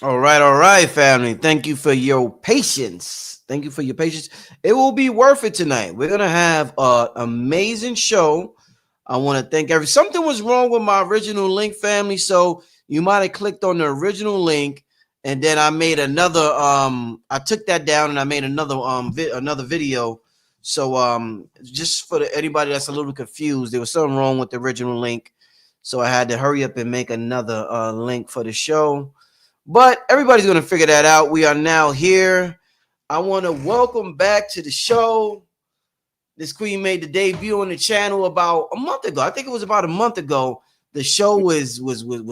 All right, family. Thank you for your patience. Thank you for your patience. It will be worth it tonight. We're gonna have an amazing show. I want to thank every. Something was wrong with my original link, family. So you might have clicked on the original link, and then I made another. I took that down and I made another another video. So just for anybody that's a little confused, there was something wrong with the original link, so I had to hurry up and make another link for the show. But everybody's going to figure that out. We are now here. I want to welcome back to the show. This queen made the debut on the channel about a month ago. I think it was about a month ago. The show was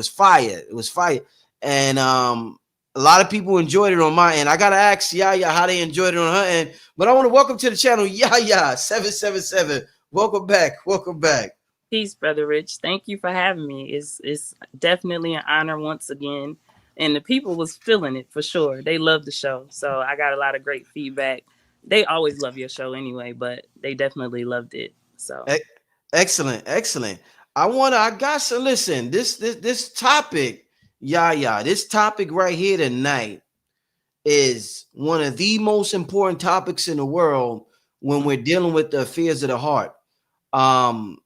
fire. It was fire, and a lot of people enjoyed it on my end. I gotta ask Yaya how they enjoyed it on her end. But I want to welcome to the channel Yaya777. Welcome back. Welcome back. Peace, Brother Rich. Thank you for having me. It's definitely an honor once again. And the people was feeling it for sure. They loved the show. So I got a lot of great feedback. They always love your show anyway, but they definitely loved it. So E- Excellent, excellent. I got to listen. This topic, this topic right here tonight is one of the most important topics in the world when we're dealing with the affairs of the heart. Um,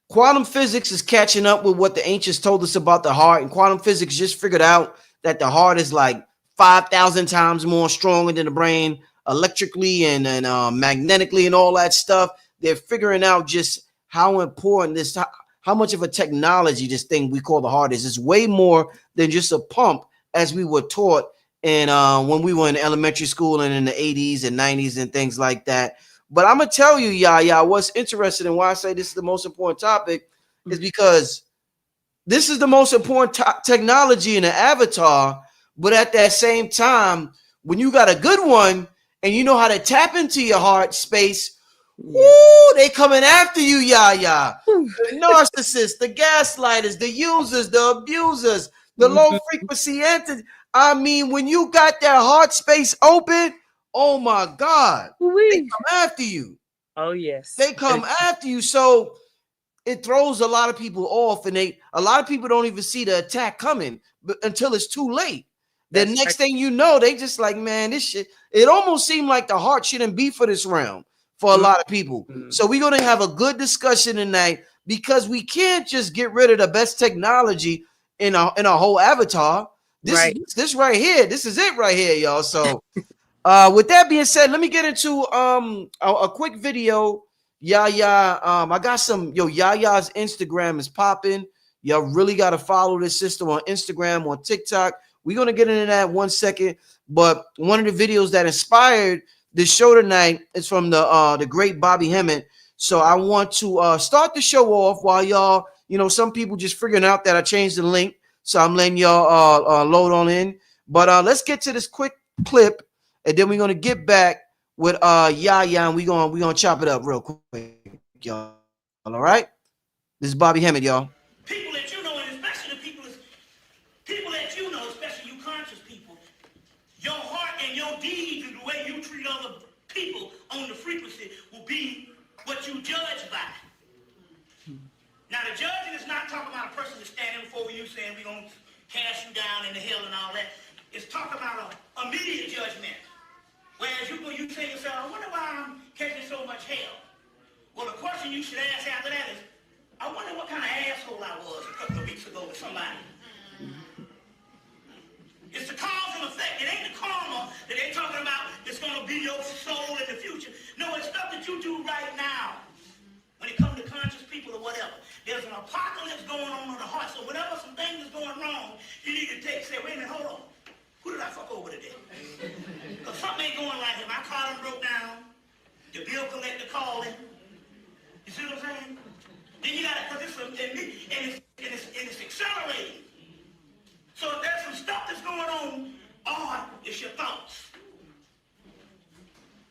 Quantum physics is catching up with what the ancients told us about the heart, and quantum physics just figured out that the heart is like 5,000 times more stronger than the brain electrically and magnetically and all that stuff. They're figuring out just how important how much of a technology this thing we call the heart is. It's way more than just a pump, as we were taught and when we were in elementary school and in the 80s and 90s and things like that. But I'm gonna tell you, Yaya, what's interesting and why I say this is the most important topic is because this is the most important technology in the avatar. But at that same time, when you got a good one and you know how to tap into your heart space, yeah. woo, they coming after you, Yaya. The narcissists, the gaslighters, the users, the abusers, the low frequency entities. I mean, when you got that heart space open, oh my God, they come after you. Oh yes. They come after you. So it throws a lot of people off, and a lot of people don't even see the attack coming until it's too late. The That's next right. thing you know, they just like, man, this shit. It almost seemed like the heart shouldn't be for this round for a lot of people. So we're gonna have a good discussion tonight because we can't just get rid of the best technology in our whole avatar. This Right. this right here, this is it right here, y'all. So with that being said, let me get into a quick video. Yaya, I got some Yaya's Instagram is popping. Y'all really got to follow this sister on Instagram, on TikTok. We're gonna get into that 1 second. But one of the videos that inspired this show tonight is from the great Bobby Hemmitt. So I want to start the show off while y'all, some people just figuring out that I changed the link. So I'm letting y'all load on in. But let's get to this quick clip, and then we're gonna get back with Yaya, and we gonna chop it up real quick, y'all. All right? This is Bobby Hemmitt, y'all. People that you know, and especially people that you know, especially you conscious people, your heart and your deeds and the way you treat other people on the frequency will be what you judge by. Now, the judging is not talking about a person that's standing before you saying we're going to cast you down into hell and all that. It's talking about a immediate judgment. Whereas you say to yourself, I wonder why I'm catching so much hell. Well, the question you should ask after that is, I wonder what kind of asshole I was a couple of weeks ago to somebody. It's the cause and effect. It ain't the karma that they're talking about that's going to be your soul in the future. No, it's stuff that you do right now. When it comes to conscious people or whatever, there's an apocalypse going on in the heart. So whenever some things is going wrong, you need to say, wait a minute, hold on. Who did I fuck over today? Because something ain't going right here. My car done broke down. The bill collector called him. You see what I'm saying? Then you got to, because it's accelerating. So if there's some stuff that's going on, it's your thoughts.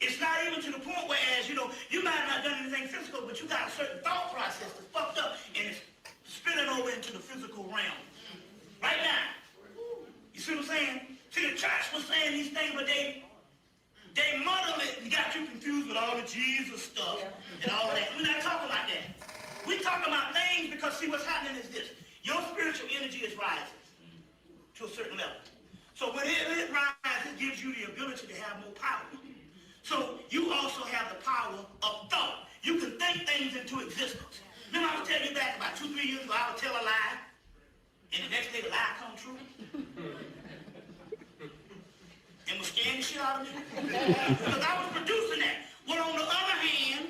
It's not even to the point where, as you might have not done anything physical, but you got a certain thought process that's fucked up and it's spilling over into the physical realm. Right now. You see what I'm saying? See, the church was saying these things, but they muddled it and got you confused with all the Jesus stuff and all of that. We're not talking about that. We're talking about things because, see, what's happening is this. Your spiritual energy is rising to a certain level. So when it rises, it gives you the ability to have more power. So you also have the power of thought. You can think things into existence. Remember I was telling you back about 2-3 years ago, I would tell a lie, and the next day the lie come true. And was scaring the shit out of me. Because I was producing that. Well, on the other hand,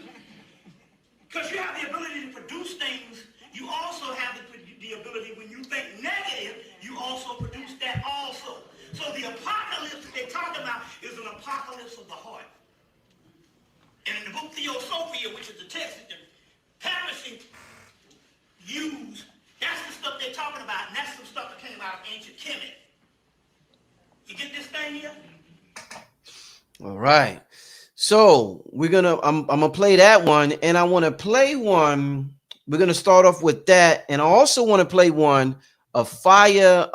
because you have the ability to produce things, you also have the ability, when you think negative, you also produce that also. So the apocalypse that they talk about is an apocalypse of the heart. And in the book Theosophia, which is the text that the Papacy used, that's the stuff they're talking about, and that's some stuff that came out of ancient Kemet. You get this thing here? All right. So I'm gonna play that one, and I want to play one. We're gonna start off with that, and I also want to play one, a fire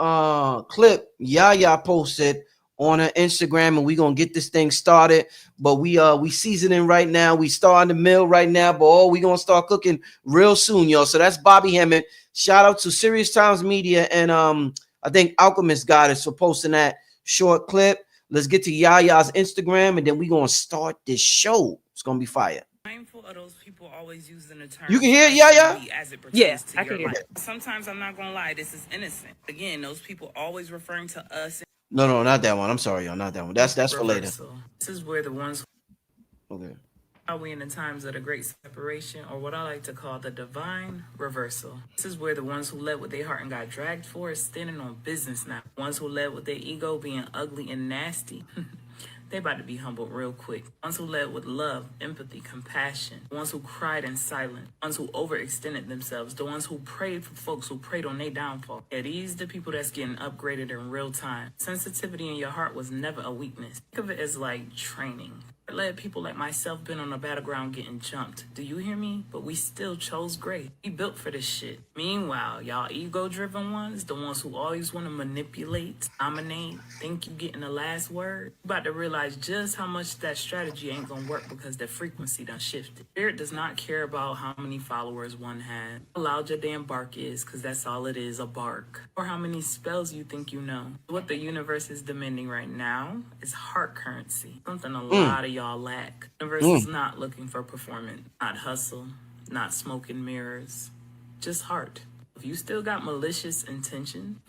clip Yaya posted on her Instagram, and we're gonna get this thing started. But we seasoning right now. We starting the meal right now, but we gonna start cooking real soon, y'all. So that's Bobby Hemmitt. Shout out to Serious Times Media, and I think Alchemist Goddess for posting that short clip. Let's get to Yaya's Instagram, and then we're going to start this show. It's going to be fire. Mindful of those people always using the term. You can hear it, Yaya? As it pertains Yeah, to I can hear life. it. Sometimes I'm not going to lie, this is innocent. Again, those people always referring to us. No, not that one. I'm sorry, y'all. Not that one. That's for later. This is where the ones Okay. are we in the times of the great separation, or what I like to call the divine reversal. This is where the ones who led with their heart and got dragged for is standing on business now. Ones who led with their ego being ugly and nasty. They about to be humbled real quick. Ones who led with love, empathy, compassion. The ones who cried in silence. The ones who overextended themselves. The ones who prayed for folks who prayed on their downfall. Yeah, these the people that's getting upgraded in real time. Sensitivity in your heart was never a weakness. Think of it as like training. It led people like myself been on the battleground getting jumped. Do you hear me? But we still chose grace. We built for this shit. Meanwhile, y'all ego-driven ones, the ones who always want to manipulate, dominate, think you getting the last word, you about to realize just how much that strategy ain't gonna work because the frequency done shifted. Spirit does not care about how many followers one has, how loud your damn bark is, because that's all it is, a bark, or how many spells you think you know. What the universe is demanding right now is heart currency, something a lot of y'all lack. The universe is not looking for performance, not hustle, not smoke and mirrors, just heart. If you still got malicious intention,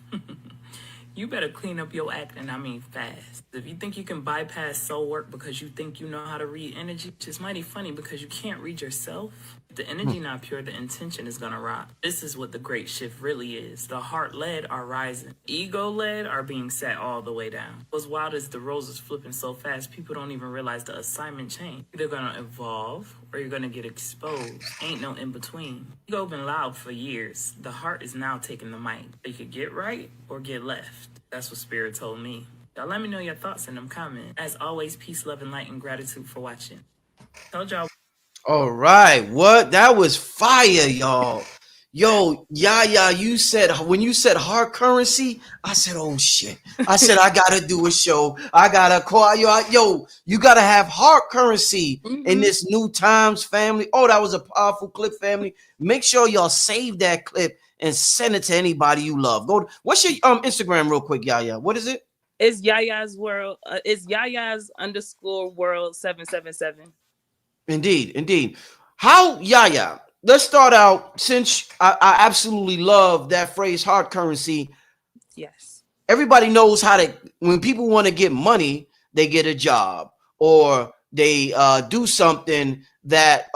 you better clean up your act, and I mean fast. If you think you can bypass soul work because you think you know how to read energy, which is mighty funny because you can't read yourself. If the energy not pure, the intention is gonna rot. This is what the great shift really is. The heart-led are rising. Ego-led are being set all the way down. What's wild is the roles is flipping so fast, people don't even realize the assignment change. Either gonna evolve or you're gonna get exposed. Ain't no in-between. Ego been loud for years. The heart is now taking the mic. You could get right or get left. That's what Spirit told me. Y'all let me know your thoughts in them comments. As always, peace, love, and light, and gratitude for watching. Told y'all. All right. What? That was fire, y'all. Yo, Yaya, when you said hard currency, I said, oh shit. I said, I gotta do a show. I gotta call yo, you gotta have hard currency in this new times, family. Oh, that was a powerful clip, family. Make sure y'all save that clip and send it to anybody you love. What's your Instagram real quick, Yaya? What is it? It's Yaya's world. It's Yaya's _world 777. Indeed. How, Yaya? Let's start out, since I absolutely love that phrase, hard currency. Yes. Everybody knows how to, when people want to get money, they get a job or they do something that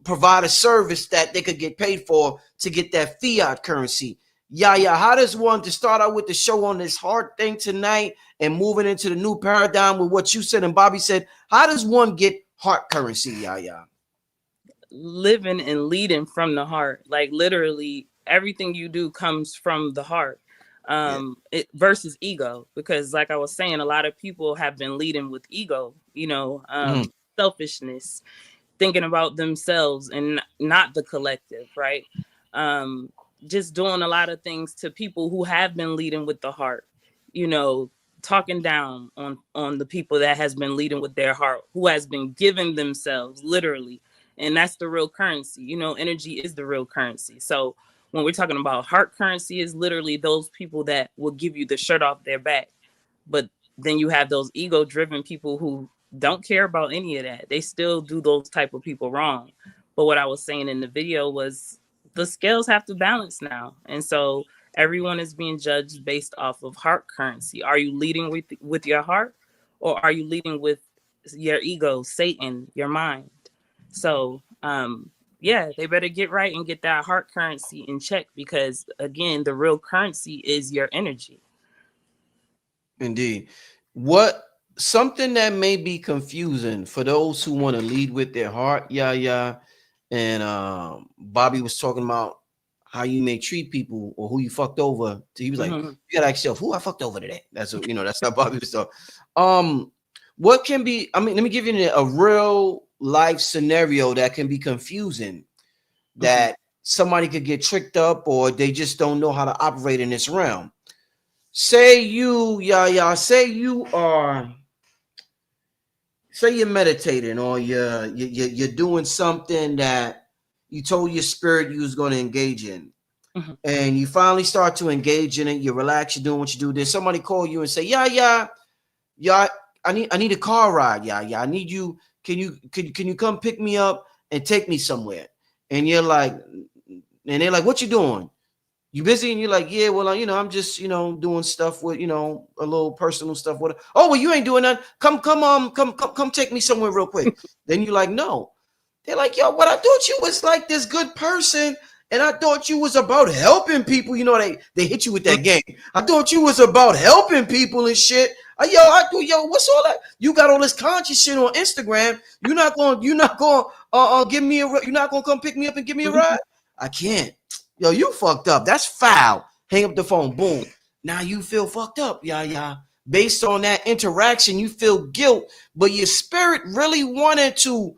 provide a service that they could get paid for to get that fiat currency. Yaya, how does one, to start out with the show on this hard thing tonight and moving into the new paradigm with what you said and Bobby said, how does one get hard currency, Yaya? Living and leading from the heart. Like literally everything you do comes from the heart. Versus ego, because like I was saying, a lot of people have been leading with ego, selfishness, thinking about themselves and not the collective, right? Just doing a lot of things to people who have been leading with the heart, talking down on the people that has been leading with their heart, who has been giving themselves literally. And that's the real currency. Energy is the real currency. So when we're talking about heart currency, is literally those people that will give you the shirt off their back. But then you have those ego driven people who don't care about any of that. They still do those type of people wrong. But what I was saying in the video was the scales have to balance now. And so everyone is being judged based off of heart currency. Are you leading with your heart, or are you leading with your ego, Satan, your mind? So yeah, they better get right and get that heart currency in check, because again, the real currency is your energy. Indeed. What something that may be confusing for those who want to lead with their heart, yeah, yeah. And Bobby was talking about how you may treat people or who you fucked over. He was like, Mhm. you gotta ask yourself, who I fucked over today. That's what, that's how Bobby was talking. What can be, I mean, let me give you a real life scenario that can be confusing, Mhm. that somebody could get tricked up or they just don't know how to operate in this realm. Say you, yeah, say you're meditating, or you're doing something that you told your spirit you was going to engage in, Mhm. and you finally start to engage in it. You relax, you're doing what you do. Then somebody call you and say, yeah, I need a car ride. Yeah, I need you. Can you come pick me up and take me somewhere? And you're like, and they're like, what you doing? You busy? And you're like, yeah, well, I'm just, doing stuff with, a little personal stuff with. Oh, well, you ain't doing that. Come take me somewhere real quick. Then you're like, no. They're like, yo, what, I thought you was like this good person, and I thought you was about helping people. They hit you with that game. I thought you was about helping people and shit. What's all that? You got all this conscious shit on Instagram. You're not going give me you're not gonna come pick me up and give me a ride. I can't. Yo, you fucked up. That's foul. Hang up the phone. Boom. Now you feel fucked up. Yeah. Based on that interaction, you feel guilt, but your spirit really wanted to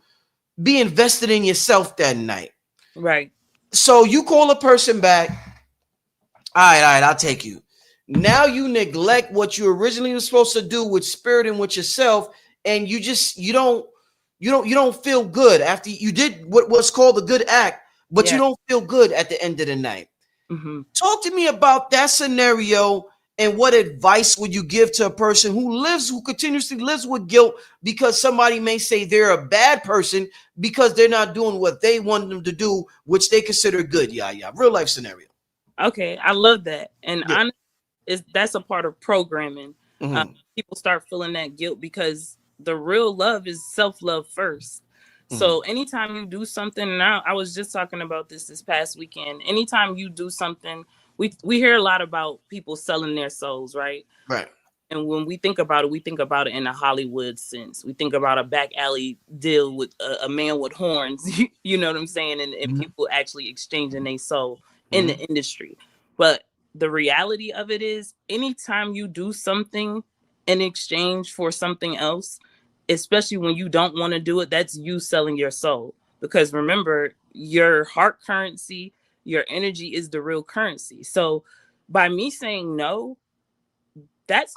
be invested in yourself that night. Right. So you call a person back. All right, I'll take you. Now you neglect what you originally were supposed to do with spirit and with yourself, and you don't feel good after you did what's called a good act, but you Yeah. don't feel good at the end of the night. Hmm. Talk to me about that scenario, and what advice would you give to a person who continuously lives with guilt because somebody may say they're a bad person because they're not doing what they want them to do, which they consider good. Yeah. Real life scenario. Okay, I love that. And Yeah. honestly, that's a part of programming. Uh, Mm-hmm. People start feeling that guilt because the real love is self love first. Mm-hmm. So anytime you do something, and I was just talking about this past weekend. Anytime you do something, we hear a lot about people selling their souls, right? Right. And when we think about it, we think about it in a Hollywood sense. We think about a back alley deal with a man with horns. You know what I'm saying? And Mm-hmm. people actually exchanging their soul in the Mm-hmm. industry. But the reality of it is, anytime you do something in exchange for something else, especially when you don't want to do it, that's you selling your soul. Because remember, your heart currency, your energy is the real currency. So by me saying no, that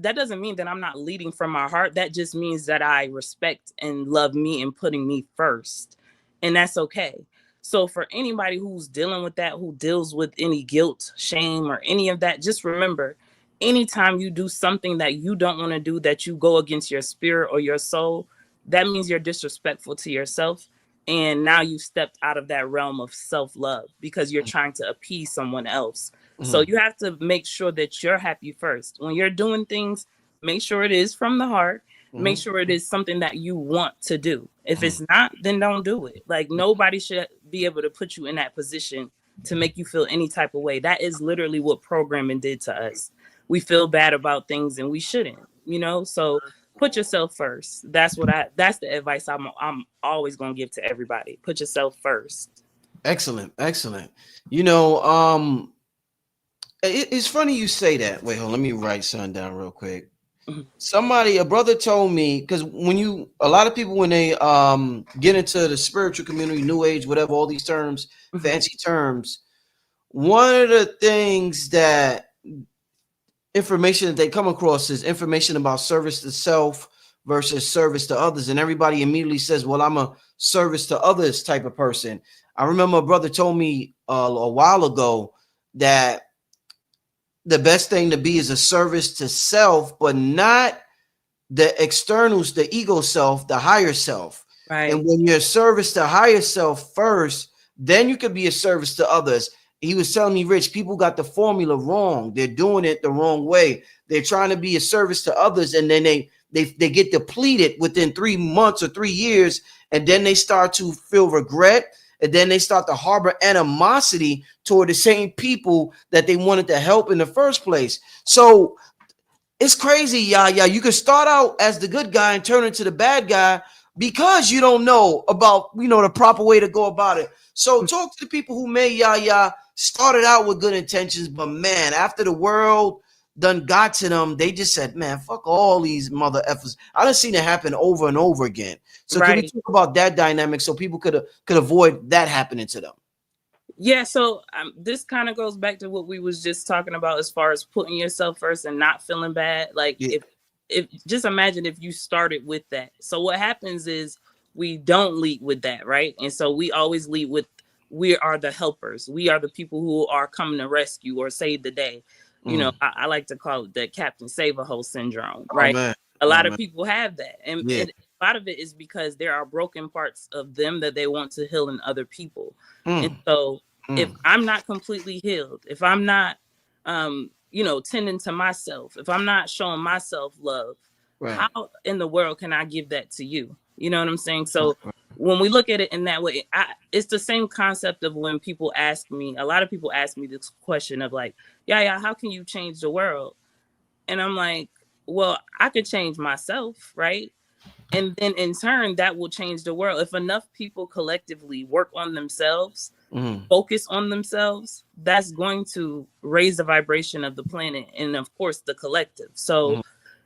doesn't mean that I'm not leading from my heart. That just means that I respect and love me and putting me first. And that's okay. So for anybody who's dealing with that, who deals with any guilt, shame, or any of that, just remember, anytime you do something that you don't want to do, that you go against your spirit or your soul, that means you're disrespectful to yourself. And now you stepped out of that realm of self-love because you're trying to appease someone else. So Mm-hmm. you have to make sure that you're happy first. When you're doing things, make sure it is from the heart. Make Mm-hmm. sure it is something that you want to do. If Mm-hmm. it's not, then don't do it. Like, nobody should be able to put you in that position to make you feel any type of way. That is literally what programming did to us. We feel bad about things and we shouldn't. So put yourself first. That's the advice I'm always going to give to everybody. Put yourself first. Excellent. You know, it's funny you say that. Wait, hold on, let me write something down real quick. Mhm. A brother told me, because a lot of people, when they get into the spiritual community, new age, whatever, all these terms, Mhm. fancy terms, one of the things that information that they come across is information about service to self versus service to others, and everybody immediately says, well, I'm a service to others type of person. I remember a brother told me a while ago that the best thing to be is a service to self, but not the externals, the ego self, the higher self. And Right. when you're a service to higher self first, then you could be a service to others. He was telling me, Rich, people got the formula wrong. They're doing it the wrong way. They're trying to be a service to others, and then they get depleted within 3 months or 3 years, and then they start to feel regret, and then they start to harbor animosity toward the same people that they wanted to help in the first place. So it's crazy, Yaya. You can start out as the good guy and turn into the bad guy because you don't know about, the proper way to go about it. So talk to the people who may, Yaya, started out with good intentions, but man, after the world done got to them, they just said, man, fuck all these mother effers. I done seen it happen over and over again. So can we Right. talk about that dynamic so people could avoid that happening to them? Yeah, so this kind of goes back to what we was just talking about as far as putting yourself first and not feeling bad. Like Yeah. if just imagine if you started with that. So what happens is we don't lead with that, right? And so we always lead with we are the helpers. We are the people who are coming to rescue or save the day. Mm. I like to call it the Captain Save a Hole syndrome, Oh right? man. A Oh lot of man. people have that. And Yeah. a lot of it is because there are broken parts of them that they want to heal in other people. And Mm. so if Mm. I'm not completely healed, if I'm not tending to myself, if I'm not showing myself love, Right. how in the world can I give that to you? You know what I'm saying? Right. So when we look at it in that way, it's the same concept of when people ask me, a lot of people ask me this question of like, yeah, how can you change the world? And I'm like, well, I could change myself, right? And then in turn, that will change the world. If enough people collectively work on themselves, Mm. focus on themselves, that's going to raise the vibration of the planet and, of course, the collective. So Mm.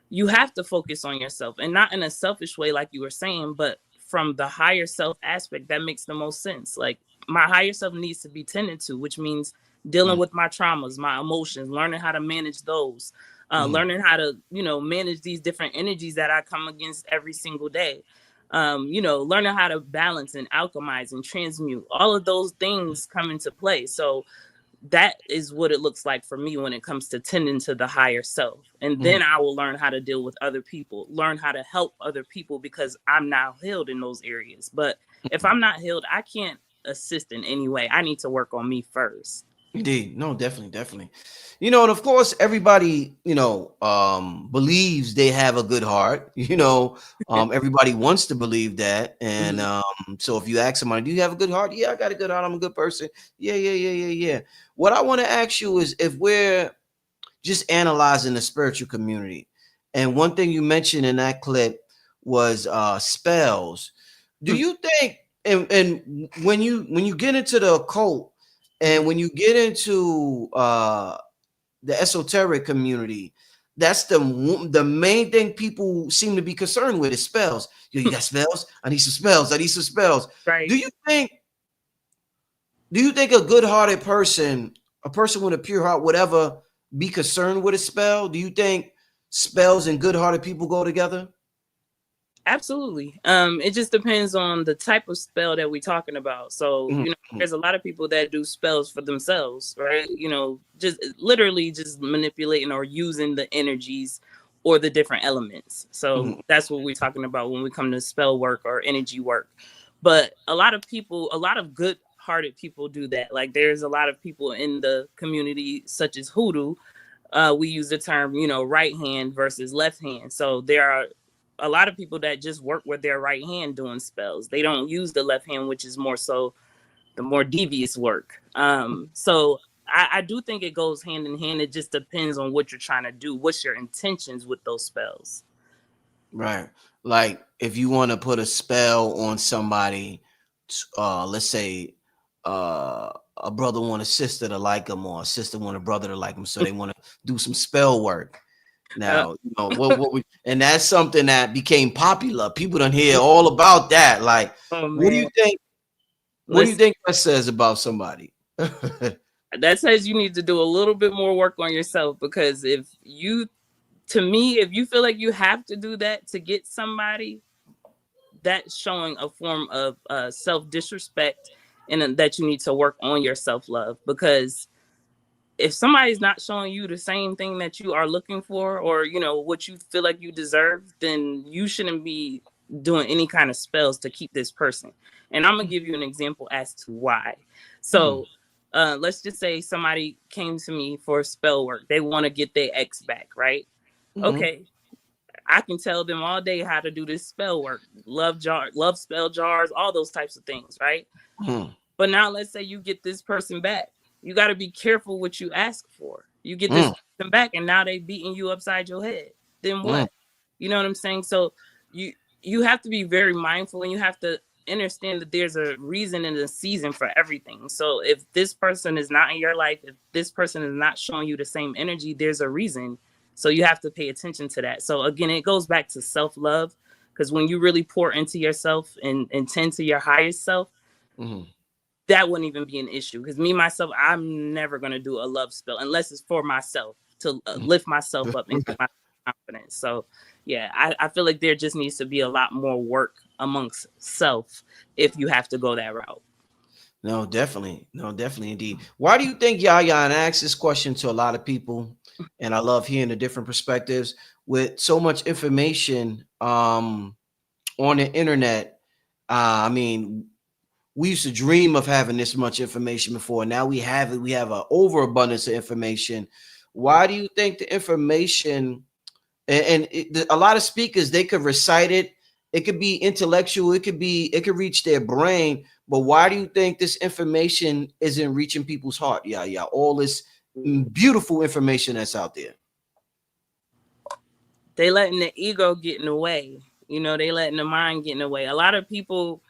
you have to focus on yourself and not in a selfish way, like you were saying, but from the higher self aspect that makes the most sense. Like my higher self needs to be tended to, which means dealing Mm. with my traumas, my emotions, learning how to manage those, Mm. learning how to, manage these different energies that I come against every single day. Learning how to balance and alchemize and transmute. All of those things come into play. So that is what it looks like for me when it comes to tending to the higher self. And Mm. then I will learn how to deal with other people, learn how to help other people because I'm now healed in those areas. But if I'm not healed, I can't assist in any way. I need to work on me first. Indeed. No, definitely, definitely. And of course, everybody, believes they have a good heart. Everybody wants to believe that. And Mhm. so if you ask somebody, do you have a good heart? Yeah, I got a good heart. I'm a good person. Yeah, yeah, yeah, yeah, yeah. What I want to ask you is if we're just analyzing the spiritual community, and one thing you mentioned in that clip was spells. Do you think and when you get into the occult and when you get into the esoteric community, that's the main thing people seem to be concerned with is spells. Yo, you got spells? I need some spells. I need some spells. Do Right. you think a good-hearted person, a person with a pure heart, would ever be concerned with a spell? Do you think spells and good-hearted people go together? Absolutely. It just depends on the type of spell that we're talking about. So, Mhm, there's a lot of people that do spells for themselves, right? Just literally just manipulating or using the energies or the different elements. So mhm, that's what we're talking about when we come to spell work or energy work. But a lot of people, a lot of good hearted people do that. Like there's a lot of people in the community, such as hoodoo, we use the term, right hand versus left hand. So there are a lot of people that just work with their right hand doing spells. They don't use the left hand, which is more so the more devious work. So I do think it goes hand in hand. It just depends on what you're trying to do. What's your intentions with those spells? right. Like if you want to put a spell on somebody, let's say a brother want a sister to like him or a sister want a brother to like him, so they want to do some spell work. Uh, Now, and that's something that became popular. People don't hear all about that. Like, oh what do you man, think? What do you listen. think that says about somebody? That says you need to do a little bit more work on yourself because to me, if you feel like you have to do that to get somebody, that's showing a form of self disrespect and that you need to work on your self love because if somebody's not showing you the same thing that you are looking for, or what you feel like you deserve, then you shouldn't be doing any kind of spells to keep this person. And I'm gonna give you an example as to why. Mm-hmm. So let's just say somebody came to me for spell work. They want to get their ex back, right? Mm-hmm. Okay, I can tell them all day how to do this spell work, love spell jars, all those types of things, right? Mm-hmm. But now let's say you get this person back. You got to be careful what you ask for. You get this person back and now they beating you upside your head. Then Mm-hmm. what? You know what I'm saying? So you you have to be very mindful, and you have to understand that there's a reason and a season for everything. So if this person is not in your life, if this person is not showing you the same energy, there's a reason. So you have to pay attention to that. So again, it goes back to self-love, because when you really pour into yourself and tend to your highest self, Mm-hmm. that wouldn't even be an issue. Because me myself, I'm never going to do a love spell unless it's for myself, to lift myself up and my confidence. So yeah, I feel like there just needs to be a lot more work amongst self if you have to go that route. No, definitely. No, definitely indeed. Why do you think Yaya, and I ask this question to a lot of people, and I love hearing the different perspectives with so much information on the internet? I mean, we used to dream of having this much information before. Now we have it. We have an overabundance of information. Why do you think the information a lot of speakers, they could recite it, it could be intellectual, it could reach their brain, but why do you think this information isn't reaching people's heart? Yeah, all this beautiful information that's out there. They letting the ego get in the way. They letting the mind get in the way. A lot of people,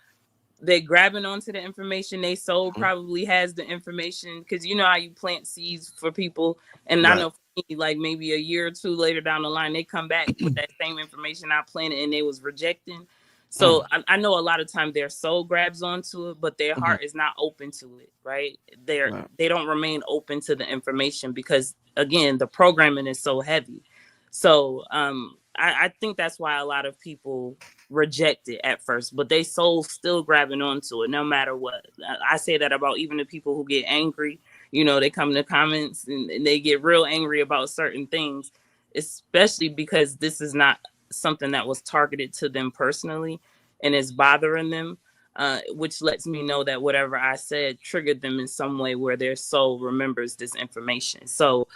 they grabbing onto the information. They soul probably has the information, because you know how you plant seeds for people. And I Right. know for me, like maybe a year or two later down the line, they come back with that same information I planted and they was rejecting. So Mm, I know a lot of time their soul grabs onto it, but their mhm, heart is not open to it, right? right. They don't remain open to the information, because again, the programming is so heavy. So I think that's why a lot of people reject it at first, but they soul still grabbing onto it no matter what. I say that about even the people who get angry. They come in the comments and they get real angry about certain things, especially because this is not something that was targeted to them personally and is bothering them, which lets me know that whatever I said triggered them in some way where their soul remembers this information. So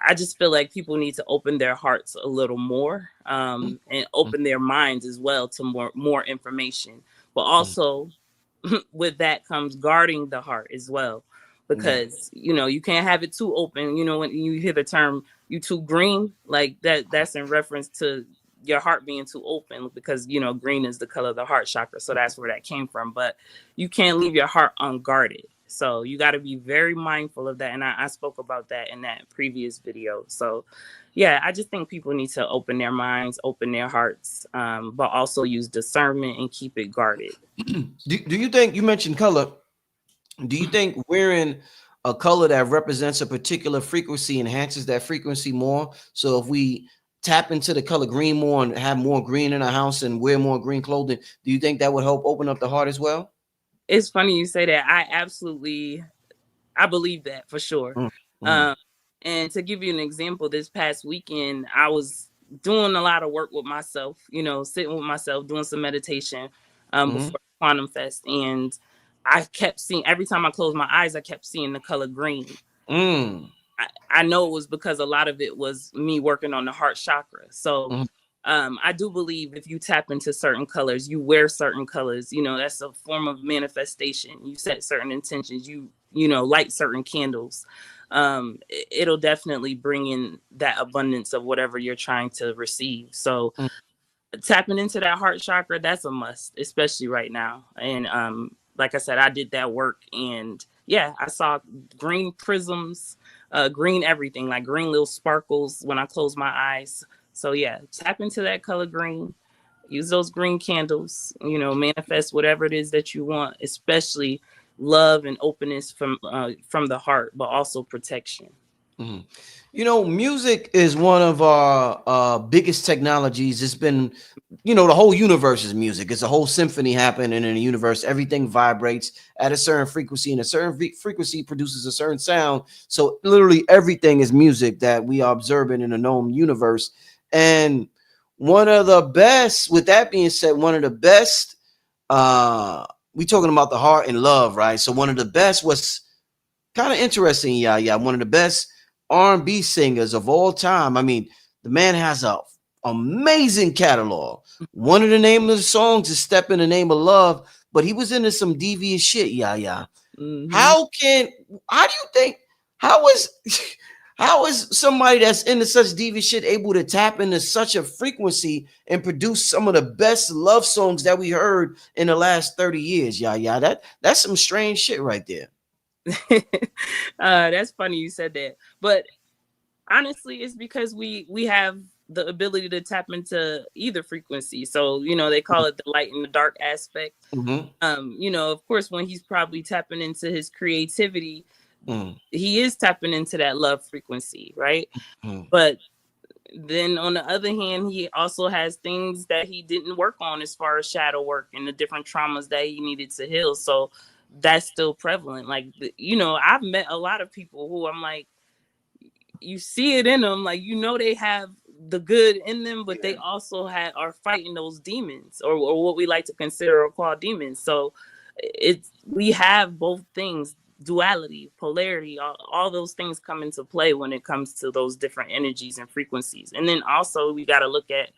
I just feel like people need to open their hearts a little more, and Mm, open their minds as well to more information. But mm, also, with that comes guarding the heart as well, yeah. because you can't have it too open. When you hear the term "you too green," like that's in reference to your heart being too open, because green is the color of the heart chakra, so that's where that came from. But you can't leave your heart unguarded, so you got to be very mindful of that. And I spoke about that in that previous video. So yeah, I just think people need to open their minds, open their hearts, but also use discernment and keep it guarded. Do you think, you mentioned color, do you think wearing a color that represents a particular frequency enhances that frequency more? So if we tap into the color green more and have more green in our house and wear more green clothing, do you think that would help open up the heart as well? It's funny you say that. I believe that for sure. Mm, mm, Um, and to give you an example, this past weekend, I was doing a lot of work with myself, sitting with myself, doing some meditation, mm, before Quantum Fest. And I kept seeing, every time I closed my eyes, I kept seeing the color green. mm, I know it was because a lot of it was me working on the heart chakra. So mm, I do believe if you tap into certain colors, you wear certain colors, that's a form of manifestation. You set certain intentions, light certain candles. It'll definitely bring in that abundance of whatever you're trying to receive. So mm, tapping into that heart chakra, that's a must, especially right now. And like I said, I did that work, and yeah, I saw green prisms, green everything, like green little sparkles when I close my eyes. So yeah, tap into that color green, use those green candles, manifest whatever it is that you want, especially love and openness from the heart, but also protection. mm. Music is one of our biggest technologies. It's been the whole universe is music. It's a whole symphony happening in the universe. Everything vibrates at a certain frequency, and a certain frequency produces a certain sound. So literally everything is music that we are observing in a known universe. And one of the best, with that being said, one of the best, we talking about the heart and love, right? So one of the best was kind of interesting, yeah, one of the best R&B singers of all time. I mean, the man has a amazing catalog. One of the name of the songs is "Step in the Name of Love," but he was into some devious shit, yeah. Mm-hmm. How do you think, how is how is somebody that's into such devious shit able to tap into such a frequency and produce some of the best love songs that we heard in the last 30 years? Yeah, that's some strange shit right there. That's funny you said that, but honestly, it's because we have the ability to tap into either frequency. So they call it the light and the dark aspect. Mm-hmm. Of course, when he's probably tapping into his creativity, Mm-hmm. he is tapping into that love frequency, right? Mm-hmm. But then on the other hand, he also has things that he didn't work on as far as shadow work and the different traumas that he needed to heal. So that's still prevalent. Like, I've met a lot of people who I'm like, you see it in them, like they have the good in them, but they also are fighting those demons, or what we like to consider or call demons. So we have both things, duality, polarity, all those things come into play when it comes to those different energies and frequencies. And then also we got to look at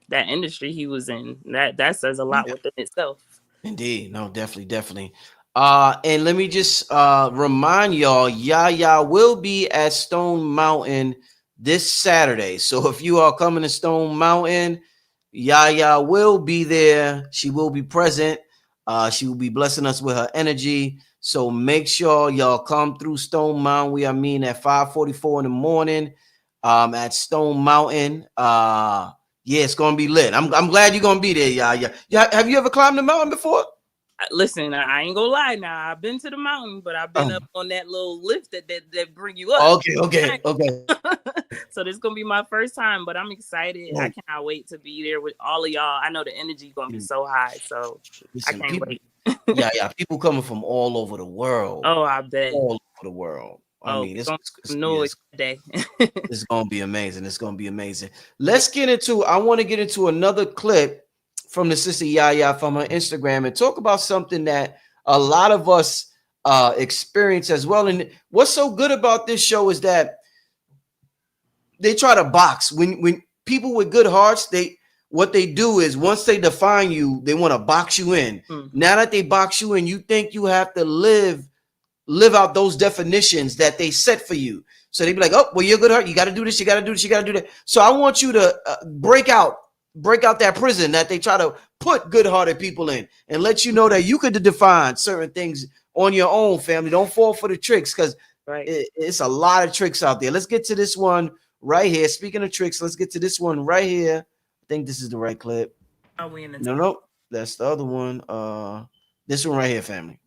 that industry he was in. That says a lot within itself. Indeed. No, definitely, definitely. And let me just remind y'all, Yaya will be at Stone Mountain this Saturday. So if you are coming to Stone Mountain, Yaya will be there. She will be present. She will be blessing us with her energy. So make sure y'all come through Stone Mountain. We are meeting at 5:44 in the morning at Stone Mountain. Yeah, it's gonna be lit. I'm glad you're gonna be there, Yaya. Yeah, have you ever climbed the mountain before? Listen, I ain't gonna lie. Now I've been to the mountain, but I've been up on that little lift that bring you up. Okay. So this is gonna be my first time, but I'm excited. I Oh, cannot wait to be there with all of y'all. I know the energy gonna be so high, so I listen, can't people, wait. yeah, people coming from all over the world, Oh, I bet. all over the world. I Oh, mean, we gonna make some noise today. it's gonna be amazing. It's gonna be amazing. Let's get into. I want to get into another clip from the sister Yaya from her Instagram and talk about something that a lot of us experience as well. And what's so good about this show is that they try to box when people with good hearts, they what they do is once they define you, they want to box you in. Now that they box you in, you think you have to live out those definitions that they set for you. So they be like, oh, well, you're good heart, you got to do this, you got to do this, you got to do that. So I want you to break out that prison that they try to put good-hearted people in, and let you know that you could define certain things on your own. Family, don't fall for the tricks, because Right. it's a lot of tricks out there. Let's get to this one right here. Speaking of tricks, let's get to this one right here. I think this is the right clip. Are we in the No, that's the other one. This one right here, family.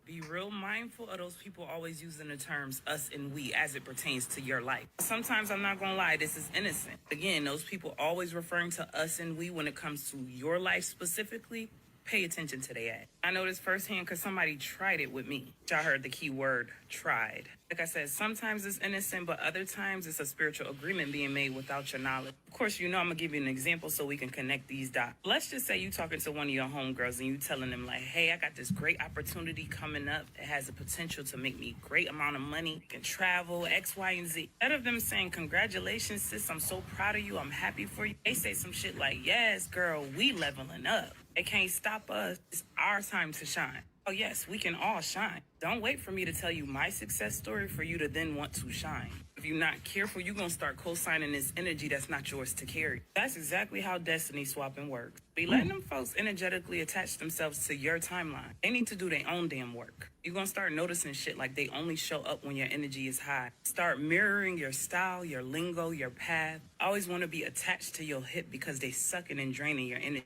Be real mindful of those people always using the terms us and we as it pertains to your life. Sometimes I'm not gonna lie, this is innocent. Again, those people always referring to us and we when it comes to your life specifically. Pay attention to the ad. I know this firsthand because somebody tried it with me. Y'all heard the key word tried. Like I said, sometimes it's innocent, but other times it's a spiritual agreement being made without your knowledge. Of course, I'm gonna give you an example so we can connect these dots. Let's just say you talking to one of your homegirls and you telling them like, hey, I got this great opportunity coming up. It has the potential to make me great amount of money, can travel, X, Y, and Z. Instead of them saying, congratulations, sis, I'm so proud of you, I'm happy for you. They say some shit like, yes, girl, we leveling up. It can't stop us. It's our time to shine. Oh, yes, we can all shine. Don't wait for me to tell you my success story for you to then want to shine. If you're not careful, you're going to start co-signing this energy that's not yours to carry. That's exactly how destiny swapping works. Be letting them folks energetically attach themselves to your timeline. They need to do their own damn work. You're going to start noticing shit like they only show up when your energy is high. Start mirroring your style, your lingo, your path. Always want to be attached to your hip because they sucking and draining your energy.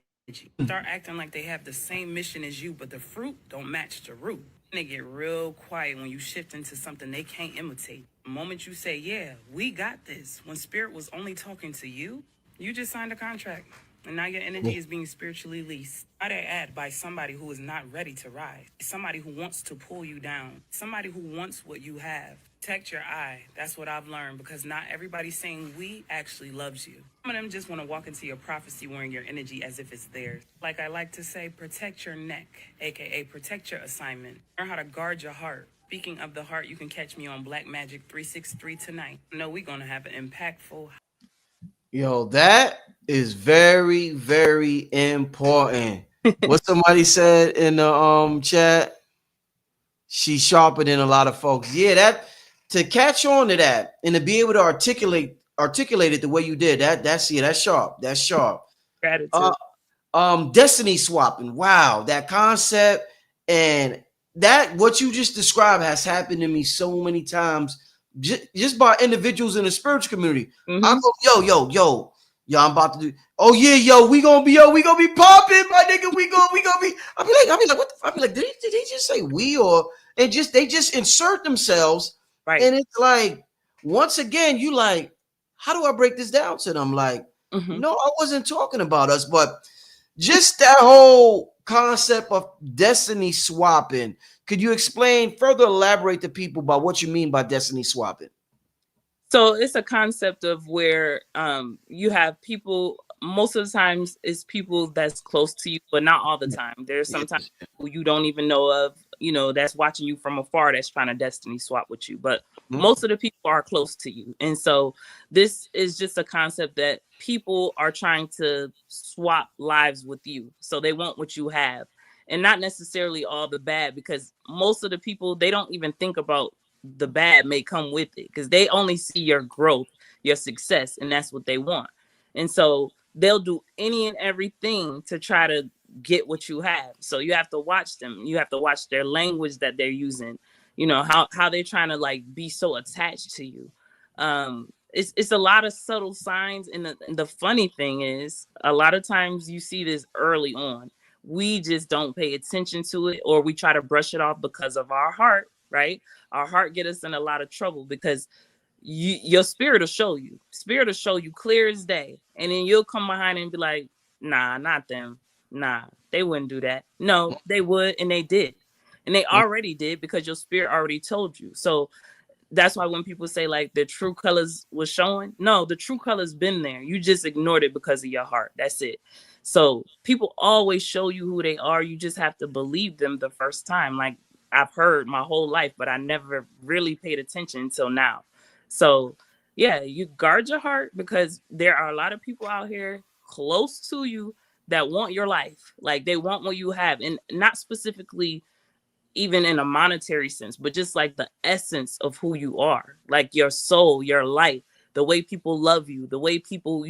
Start acting like they have the same mission as you, but the fruit don't match the root. And they get real quiet when you shift into something they can't imitate. The moment you say, yeah, we got this, when spirit was only talking to you, you just signed a contract. And now your energy is being spiritually leased. Might I add, by somebody who is not ready to rise. Somebody who wants to pull you down. Somebody who wants what you have. Protect your eye. That's what I've learned, because not everybody saying we actually loves you. Some of them just want to walk into your prophecy wearing your energy as if it's theirs. Like I like to say, protect your neck, aka protect your assignment. Learn how to guard your heart. Speaking of the heart, you can catch me on Black Magic 363 tonight. I know we're going to have an impactful. Yo, that is very, very important. What somebody said in the chat, she's sharper than a lot of folks. Yeah, that to catch on to that and to be able to articulate it the way you did, that's sharp. That's sharp. Uh, Gratitude. Destiny swapping. Wow, that concept and that what you just described has happened to me so many times just by individuals in the spiritual community. I Mm-hmm. go, yo, I'm about to do. Oh yeah, yo, we gonna be popping, my nigga. We gonna be. I be like, what? I be like, did he just say we or and just they just insert themselves, Right. and it's like once again, you like, how do I break this down to them? Like, Mm-hmm. no, I wasn't talking about us, but just that whole concept of destiny swapping. Could you explain further, elaborate to people about what you mean by destiny swapping? So it's a concept of where you have people. Most of the times, it's people that's close to you, but not all the time. There's Yeah. sometimes who you don't even know of, that's watching you from afar, that's trying to destiny swap with you. But Mhm. most of the people are close to you, and so this is just a concept that people are trying to swap lives with you, so they want what you have, and not necessarily all the bad, because most of the people, they don't even think about the bad may come with it, because they only see your growth, your success, and that's what they want. And so they'll do any and everything to try to get what you have. So you have to watch them. You have to watch their language that they're using. How they're trying to like be so attached to you. It's a lot of subtle signs, and the funny thing is, a lot of times you see this early on. We just don't pay attention to it, or we try to brush it off because of our heart, right? Our heart get us in a lot of trouble, because your spirit will show you clear as day, and then you'll come behind and be like, nah, not them. Nah, they wouldn't do that. No, they would, and they did, and they already did, because your spirit already told you. So that's why when people say like the true colors was showing, no, the true colors been there, you just ignored it because of your heart. That's it. So people always show you who they are, you just have to believe them the first time. Like, I've heard my whole life, but I never really paid attention until now. So yeah, you guard your heart, because there are a lot of people out here close to you that want your life, like they want what you have, and not specifically even in a monetary sense, but just like the essence of who you are, like your soul, your life, the way people love you, the way people,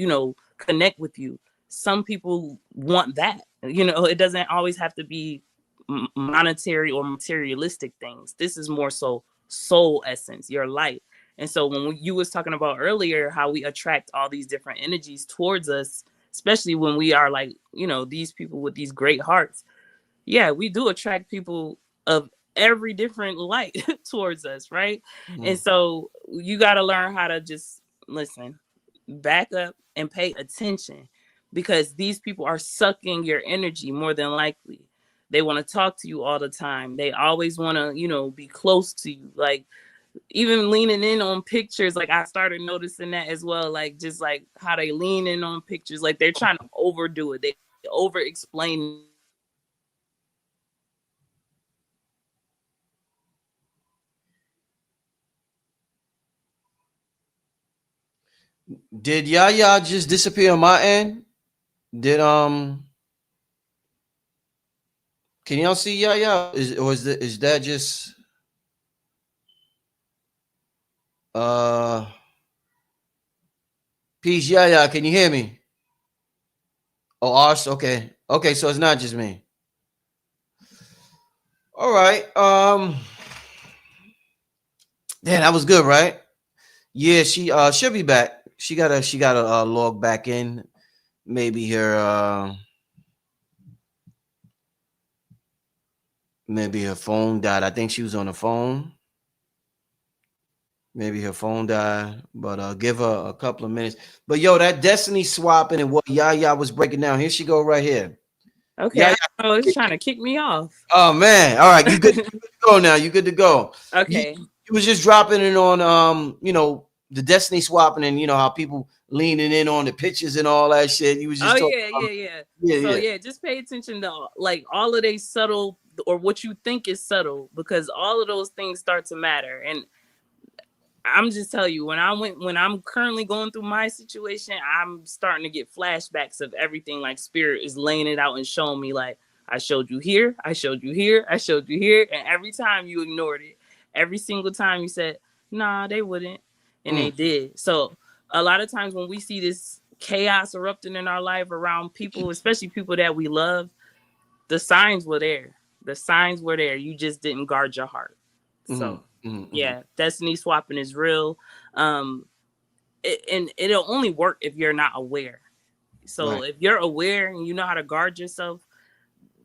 connect with you. Some people want that. It doesn't always have to be monetary or materialistic things. This is more so soul essence, your light. And so when you was talking about earlier how we attract all these different energies towards us, especially when we are like, these people with these great hearts, yeah, we do attract people of every different light towards us, right? And Mhm. so you got to learn how to just listen, back up, and pay attention, because these people are sucking your energy more than likely. They want to talk to you all the time. They always want to, be close to you. Like, even leaning in on pictures, like I started noticing that as well. Like, just like how they lean in on pictures, like they're trying to overdo it. They over explain everything. And it's like, Did Yaya just disappear on my end? Did can y'all see Yaya? Is that just uh peace Yaya? Can you hear me? Oh, Ars. Okay, okay. So it's not just me. All right. Yeah, that was good, right? Yeah, she'll be back. She got to log back in. Maybe her phone died. I think she was on the phone. Maybe her phone died, but give her a couple of minutes. But yo, that destiny swapping and what Yaya was breaking down. Here she go right here. Okay, Yaya. I was trying to kick me off. Oh man. All right, you good to go now. You good to go. You Okay. you was just dropping it on the destiny swapping and how people leaning in on the pictures and all that shit. You was Oh just talking yeah, about, yeah, yeah. yeah, So yeah. yeah, just pay attention to like all of these subtle or what you think is subtle because all of those things start to matter. And I'm just telling you, when I'm currently going through my situation, I'm starting to get flashbacks of everything. Like spirit is laying it out and showing me, like, I showed you here, I showed you here, I showed you here, and every time you ignored it, every single time you said, nah, they wouldn't, and they Mm, did. So a lot of times when we see this chaos erupting in our life around people, especially people that we love, the signs were there. The signs were there. You just didn't guard your heart. mm, So mm, mm. yeah, destiny swapping is real. um and it'll only work if you're not aware. So Right. if you're aware and you know how to guard yourself,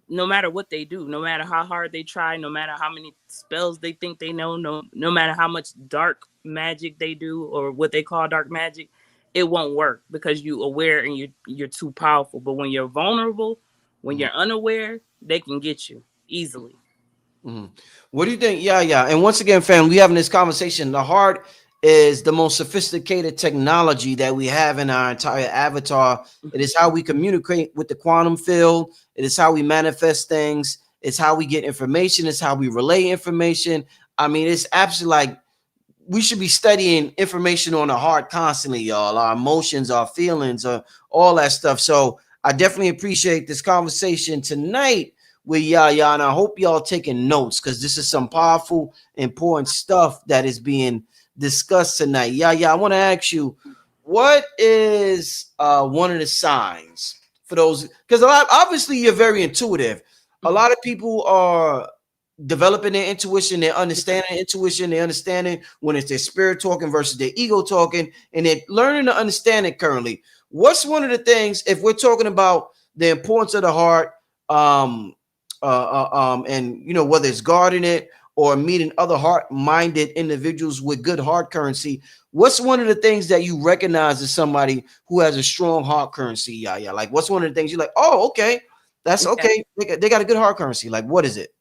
no matter what they do, no matter how hard they try, no matter how many spells they think they know, no matter how much dark magic they do or what they call dark magic, it won't work because you aware and you're too powerful. But when you're vulnerable, when Mm, you're unaware, they can get you easily. mm. What do you think? Yeah, yeah. And once again, fam, we having this conversation. The heart is the most sophisticated technology that we have in our entire avatar. It is how we communicate with the quantum field. It is how we manifest things. It's how we get information. It's how we relay information. I mean, it's absolutely like we should be studying information on the heart constantly, y'all. Our emotions, our feelings, all that stuff. So I definitely appreciate this conversation tonight with Yaya, and I hope y'all taking notes because this is some powerful, important stuff that is being discussed tonight. Yaya, I want to ask you, what is one of the signs for those? Because a lot, obviously, you're very intuitive. A lot of people are developing their intuition, they're understanding intuition, they're understanding when it's their spirit talking versus their ego talking, and they're learning to understand it currently. What's one of the things, if we're talking about the importance of the heart, and whether it's guarding it or meeting other heart-minded individuals with good heart currency, what's one of the things that you recognize as somebody who has a strong heart currency? Yeah, yeah. Like, what's one of the things you're like, oh, okay, that's Yeah. okay. They got a good heart currency. Like, what is it?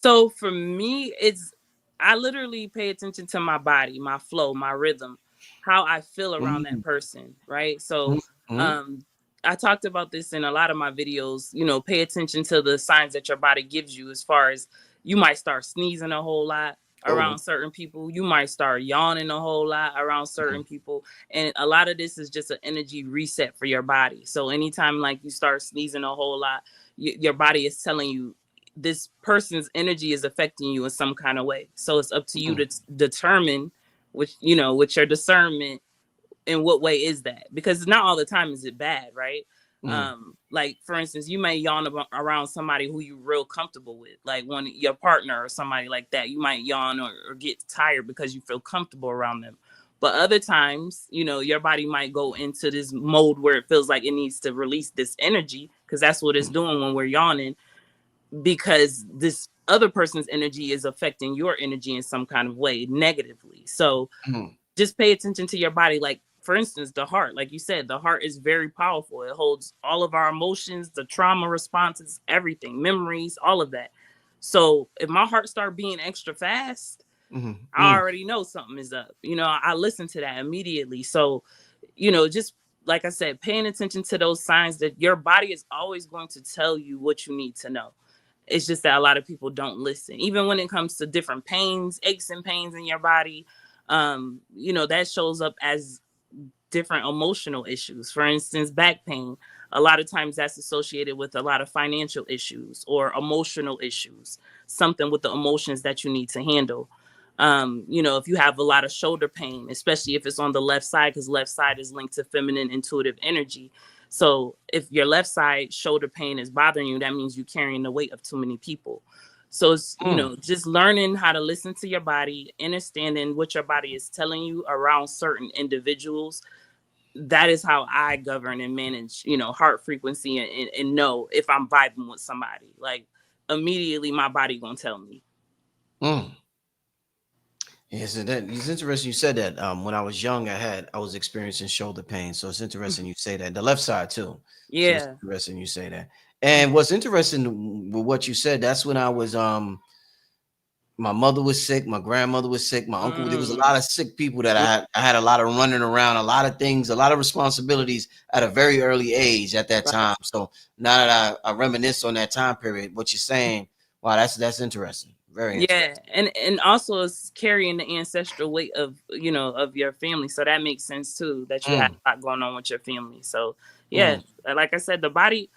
So for me, it's I literally pay attention to my body, my flow, my rhythm, how I feel around that Mm, person, right? So mm, mm. um I talked about this in a lot of my videos, pay attention to the signs that your body gives you as far as you might start sneezing a whole lot Oh, around certain people, you might start yawning a whole lot around mm, certain people, and a lot of this is just an energy reset for your body. So anytime like you start sneezing a whole lot, your body is telling you this person's energy is affecting you in some kind of way. So it's up to you mm, to determine, which with your discernment, in what way is that? Because not all the time is it bad, right? mm, Like for instance, you may yawn around somebody who you're real comfortable with, like one your partner or somebody like that. You might yawn or get tired because you feel comfortable around them. But other times, your body might go into this mode where it feels like it needs to release this energy because that's what it's mm, doing when we're yawning, because this other person's energy is affecting your energy in some kind of way negatively. So mm, just pay attention to your body. Like for instance, the heart, like you said, the heart is very powerful. It holds all of our emotions, the trauma responses, everything, memories, all of that. So if my heart start being extra fast, mm, I mm, already know something is up. I listen to that immediately. So just like I said, paying attention to those signs that your body is always going to tell you what you need to know. It's just that a lot of people don't listen. Even when it comes to different pains, aches and pains in your body, that shows up as different emotional issues. For instance, back pain. A lot of times that's associated with a lot of financial issues or emotional issues, something with the emotions that you need to handle. If you have a lot of shoulder pain, especially if it's on the left side, because left side is linked to feminine intuitive energy. So if your left side shoulder pain is bothering you, that means you're carrying the weight of too many people. So it's, mm, just learning how to listen to your body, understanding what your body is telling you around certain individuals. That is how I govern and manage, heart frequency, and know if I'm vibing with somebody. Like immediately my body gonna tell me. mm. Yeah, so that it's interesting you said that. When I was young, I was experiencing shoulder pain. So it's interesting you say that. The left side too. So it's Yeah. interesting you say that. And what's interesting with what you said, that's when I was my mother was sick, my grandmother was sick, my uncle. There was a Mm. lot of sick people that I had a lot of running around, a lot of things, a lot of responsibilities at a very early age at that Right. time. So now that I reminisce on that time period, what you're saying, wow, that's interesting. Very Yeah, interesting. and also it's carrying the ancestral weight of of your family, so that makes sense too. That you have Mm, a lot going on with your family. So yeah, mm, like I said, the body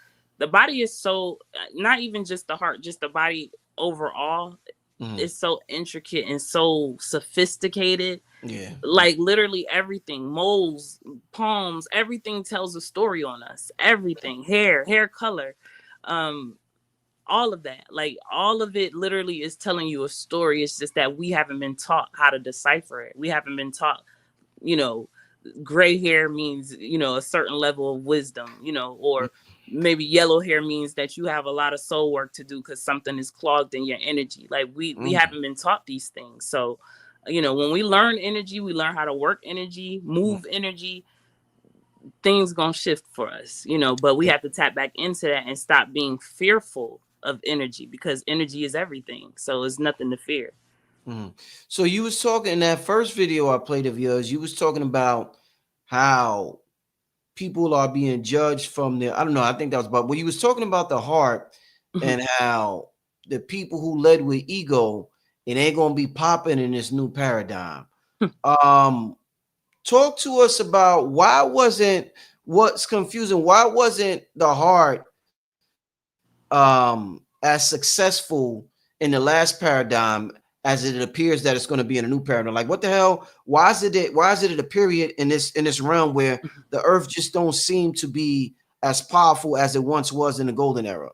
is so not even just the heart, just the body overall mm. is so intricate and so sophisticated. Yeah. Like literally everything, moles, palms, everything tells a story on us. Everything, hair color. Um, all of that, like all of it literally is telling you a story. It's just that we haven't been taught how to decipher it. We haven't been taught, you know gray hair means a certain level of wisdom, or maybe yellow hair means that you have a lot of soul work to do because something is clogged in your energy. Like we Mm, haven't been taught these things. So when we learn energy, we learn how to work energy, mm. move energy. Things gonna shift for us, but we Yeah. have to tap back into that and stop being fearful of energy, because energy is everything, so it's nothing to fear. Mhm. So you was talking in that first video I played of yours, you was talking about how people are being judged from their, I don't know, I think that was about when you was talking about the heart and how the people who led with ego, it ain't gonna be popping in this new paradigm. Um, talk to us about what's confusing, why wasn't the heart as successful in the last paradigm as it appears that it's going to be in a new paradigm? Like what the hell? Why is it at a period in this realm where the earth just don't seem to be as powerful as it once was in the golden era?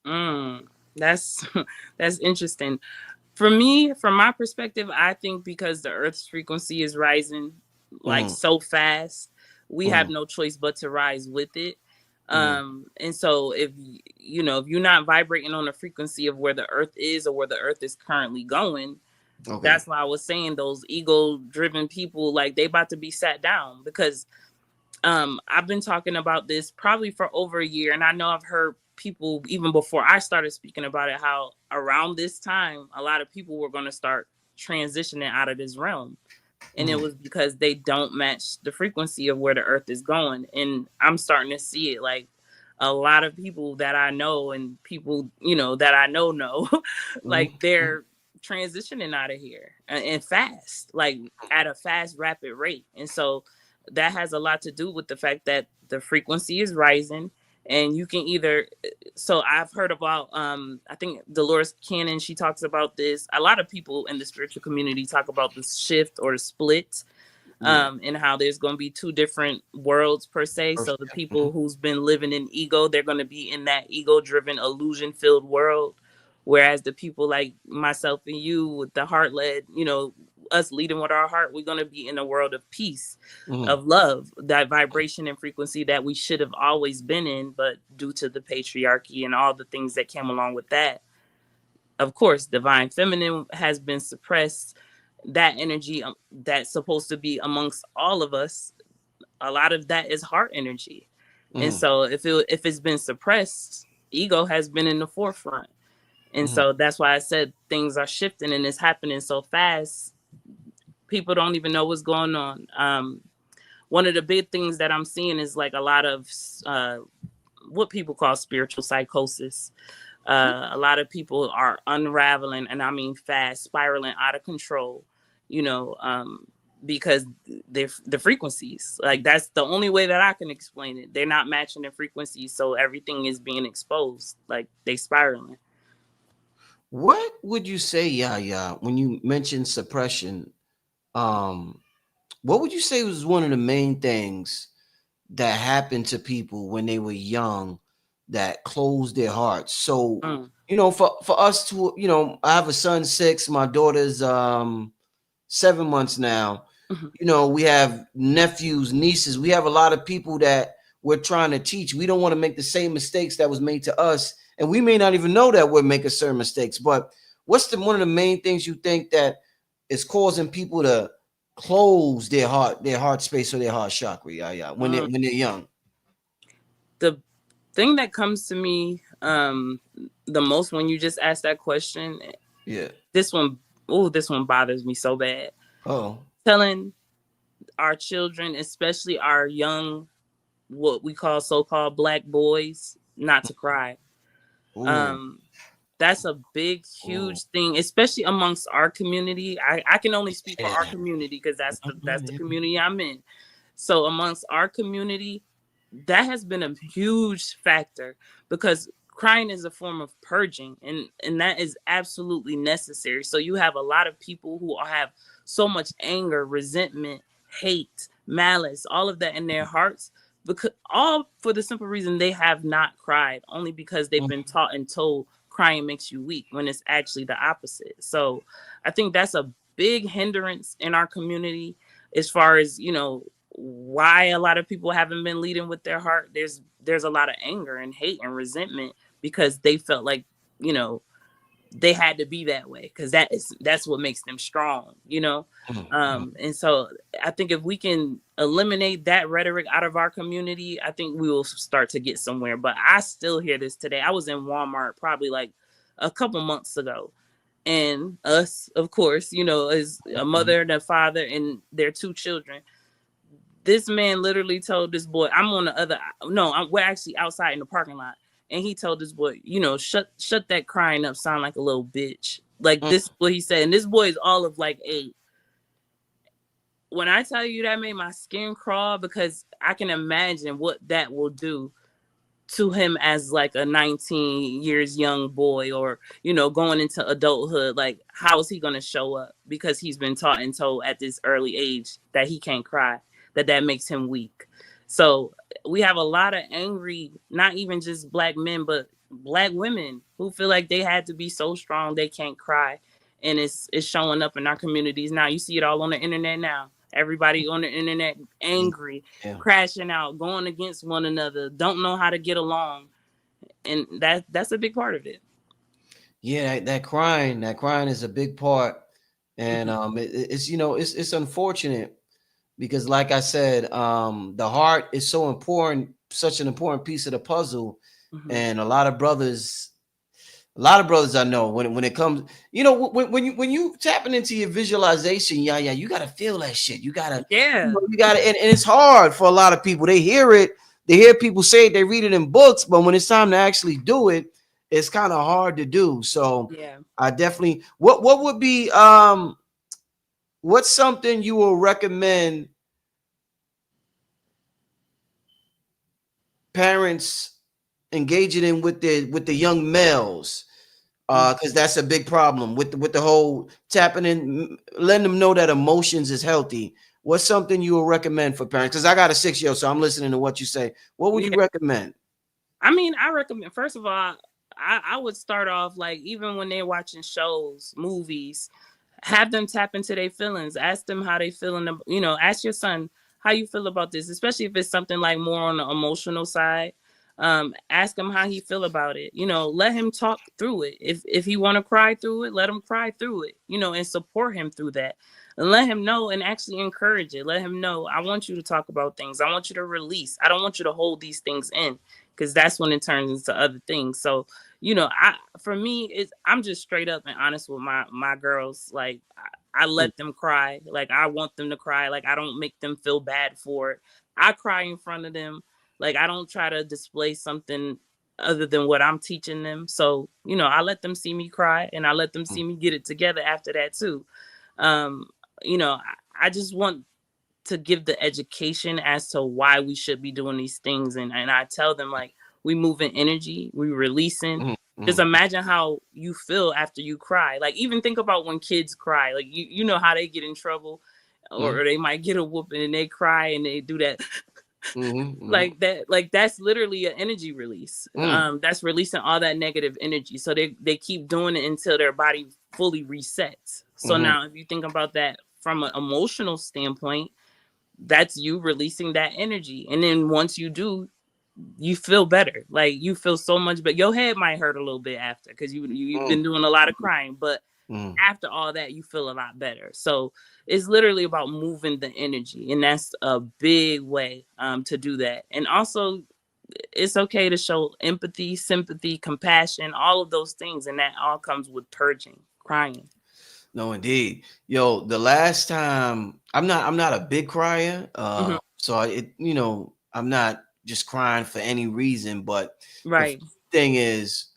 mm, that's that's interesting. For me, from my perspective, I think because the Earth's frequency is rising like Mm, so fast, we have mm, no choice but to rise with it. mm. And so if you're not vibrating on the frequency of where the Earth is or where the Earth is currently going, Okay. that's why I was saying those ego driven people, like they about to be sat down. Because I've been talking about this probably for over a year, and I know I've heard people even before I started speaking about it, how around this time a lot of people were going to start transitioning out of this realm, and it Mm, was because they don't match the frequency of where the earth is going. And I'm starting to see it, like a lot of people that I know and people that I know mm, like they're transitioning out of here and fast, like at a fast rapid rate. And so that has a lot to do with the fact that the frequency is rising. And you can either, so I've heard about I think Dolores Cannon, she talks about this. A lot of people in the spiritual community talk about the shift or the split, yeah. and how there's going to be two different worlds per se. So the Mhm, people who's been living in ego, they're going to be in that ego driven illusion filled world, whereas the people like myself and you with the heart led, us leading with our heart, we're going to be in a world of peace, mhm, of love, that vibration and frequency that we should have always been in. But due to the patriarchy and all the things that came along with that, of course, divine feminine has been suppressed. That energy, that's supposed to be amongst all of us, a lot of that is heart energy. And mhm, so if it's been suppressed, ego has been in the forefront. And mhm, so that's why I said things are shifting and it's happening so fast. People don't even know what's going on. One of the big things that I'm seeing is like a lot of what people call spiritual psychosis. A lot of people are unraveling, and I mean fast, spiraling out of control, you know, because the frequencies, like that's the only way that I can explain it. They're not matching the frequencies, so everything is being exposed, like they spiraling. what would you say, Yaya, when you mentioned suppression? Um, what would you say was one of the main things that happened to people when they were young that closed their hearts? So, Mm, for us to, I have a son 6, my daughter's 7 months now. mhm, We have nephews, nieces. We have a lot of people that we're trying to teach. We don't want to make the same mistakes that was made to us, and we may not even know that we're making certain mistakes. But what's one of the main things you think that is causing people to close their heart space or their heart chakra. Yeah, when they're young. The thing that comes to me the most when you just asked that question, Yeah. this one, this one bothers me so bad. Oh. Telling our children, especially our young, what we call so-called black boys, not to cry. Ooh. Um, that's a big, Ooh. huge thing, especially amongst our community. I can only speak for Yeah. our community because that's the Yeah. community I'm in. So amongst our community, that has been a huge factor because crying is a form of purging, and that is absolutely necessary. So you have a lot of people who have so much anger, resentment, hate, malice, all of that in their hearts, because all for the simple reason they have not cried, only because they've been taught and told crying makes you weak when it's actually the opposite. So I think that's a big hindrance in our community as far as, why a lot of people haven't been leading with their heart. There's a lot of anger and hate and resentment because they felt like, you know, they had to be that way because that's what makes them strong. And so I think if we can eliminate that rhetoric out of our community, I think we will start to get somewhere. But I still hear this today. I was in Walmart probably like a couple months ago, and us, of course, as a mother and a father and their two children, this man literally told this boy, I'm on the other, no, we're actually outside in the parking lot. And he told this boy, shut that crying up, sound like a little bitch. Like, this is what he said. And this boy is all of like 8. When I tell you that made my skin crawl, because I can imagine what that will do to him as like a 19 years young boy, or going into adulthood. Like, how is he going to show up because he's been taught and told at this early age that he can't cry, that makes him weak. So we have a lot of angry, not even just black men, but black women who feel like they had to be so strong they can't cry. And it's showing up in our communities now. You see it all on the internet now. Everybody on the internet angry, Yeah. crashing out, going against one another, don't know how to get along. And that's a big part of it. Yeah, that crying is a big part. And it's it's unfortunate because, like I said, the heart is so important, such an important piece of the puzzle. And a lot of brothers I know, when it comes, when you tapping into your visualization, you gotta feel that shit. You gotta, Yeah. you gotta, and it's hard for a lot of people. They hear it, they hear people say it, they read it in books, but when it's time to actually do it, it's kind of hard to do. So Yeah. I definitely, what would be what's something you will recommend parents engaging in with the young males, because that's a big problem with the whole tapping in, letting them know that emotions is healthy. What's something you will recommend for parents? Because I got a 6-year-old, so I'm listening to what you say. What would you recommend? I mean, I recommend, first of all, I would start off like, even when they're watching shows, movies, have them tap into their feelings. Ask them how they feeling. Ask your son how you feel about this, especially if it's something like more on the emotional side. Ask him how he feel about it. Let him talk through it. If he want to cry through it, let him cry through it. And support him through that. And let him know and actually encourage it. Let him know, I want you to talk about things. I want you to release. I don't want you to hold these things in, because that's when it turns into other things. So, for me, I'm just straight up and honest with my girls. Like, I let them cry. Like, I want them to cry. Like, I don't make them feel bad for it. I cry in front of them. Like, I don't try to display something other than what I'm teaching them. So, I let them see me cry, and I let them see me get it together after that too. Um, I just want to give the education as to why we should be doing these things. And I tell them, like, we move in energy, we releasing. Just imagine how you feel after you cry. Like, even think about when kids cry. Like, you know how they get in trouble, or they might get a whooping and they cry and they do that. Like that, like that's literally an energy release. That's releasing all that negative energy. So they keep doing it until their body fully resets. So now if you think about that from an emotional standpoint, that's you releasing that energy. And then once you do, you feel better. Like, you feel so much better. Your head might hurt a little bit after, because you've been doing a lot of crying, but After all that, you feel a lot better. So it's literally about moving the energy, and that's a big way to do that. And also, it's okay to show empathy, sympathy, compassion, all of those things, and that all comes with purging, crying. No, indeed. Yo, the last time I'm not a big crier. Hmm. So I'm not just crying for any reason, but the Right. thing is,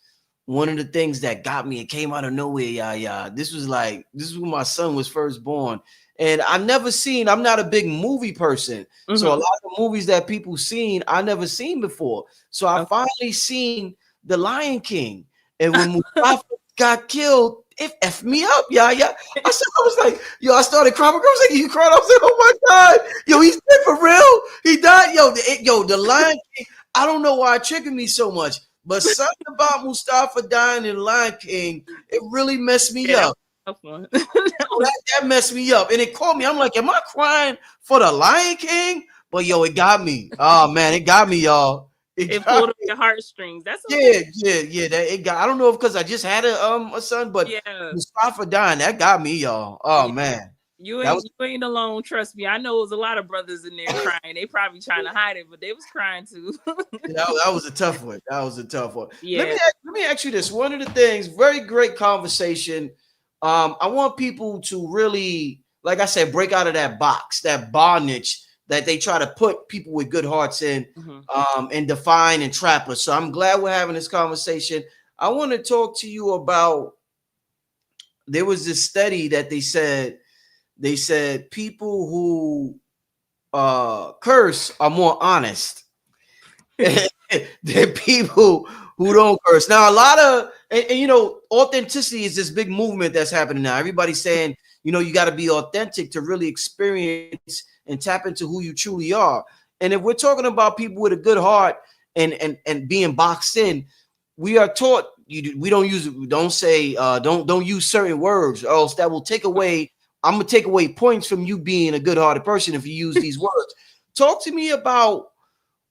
one of the things that got me, it came out of nowhere, yeah. This was when my son was first born. And I'm not a big movie person. So a Hmm. lot of movies that people seen, I never seen before. So I Okay. finally seen The Lion King. And when Mustafa got killed, it effed me up, yeah. I was like, yo, I started crying. My girl was like, you cried? I was like, oh my God. Yo, he's dead for real. He died. The Lion King. I don't know why it triggered me so much, but something about Mustafa dying in Lion King, it really messed me Yeah, that up. was a tough one. That messed me up. And it caught me. I'm like, am I crying for the Lion King? But yo, it got me. Oh man, it got me, y'all. It It got pulled on your heartstrings. That's okay. yeah. That it got. I don't know if because I just had a son, but Yeah. Mustafa dying, that got me, y'all. Oh Yeah. man, You that ain't was you ain't alone. Trust me. I know it was a lot of brothers in there crying. They probably trying to hide it, but they was crying too. that was a tough one. That was a tough one. Yeah. Let me ask you this. One of the things, very great conversation. I want people to really, like I said, break out of that box, that bondage that they try to put people with good hearts in, Hmm. and define and trap us. So I'm glad we're having this conversation. I want to talk to you about. There was this study that they said people who curse are more honest than people who don't curse. Now, a lot of authenticity is this big movement that's happening now. Everybody's saying, you got to be authentic to really experience and tap into who you truly are. And if we're talking about people with a good heart and being boxed in, we are taught we don't say don't use certain words, or else that will take away. I'm gonna take away points from you being a good-hearted person if you use these words. Talk to me about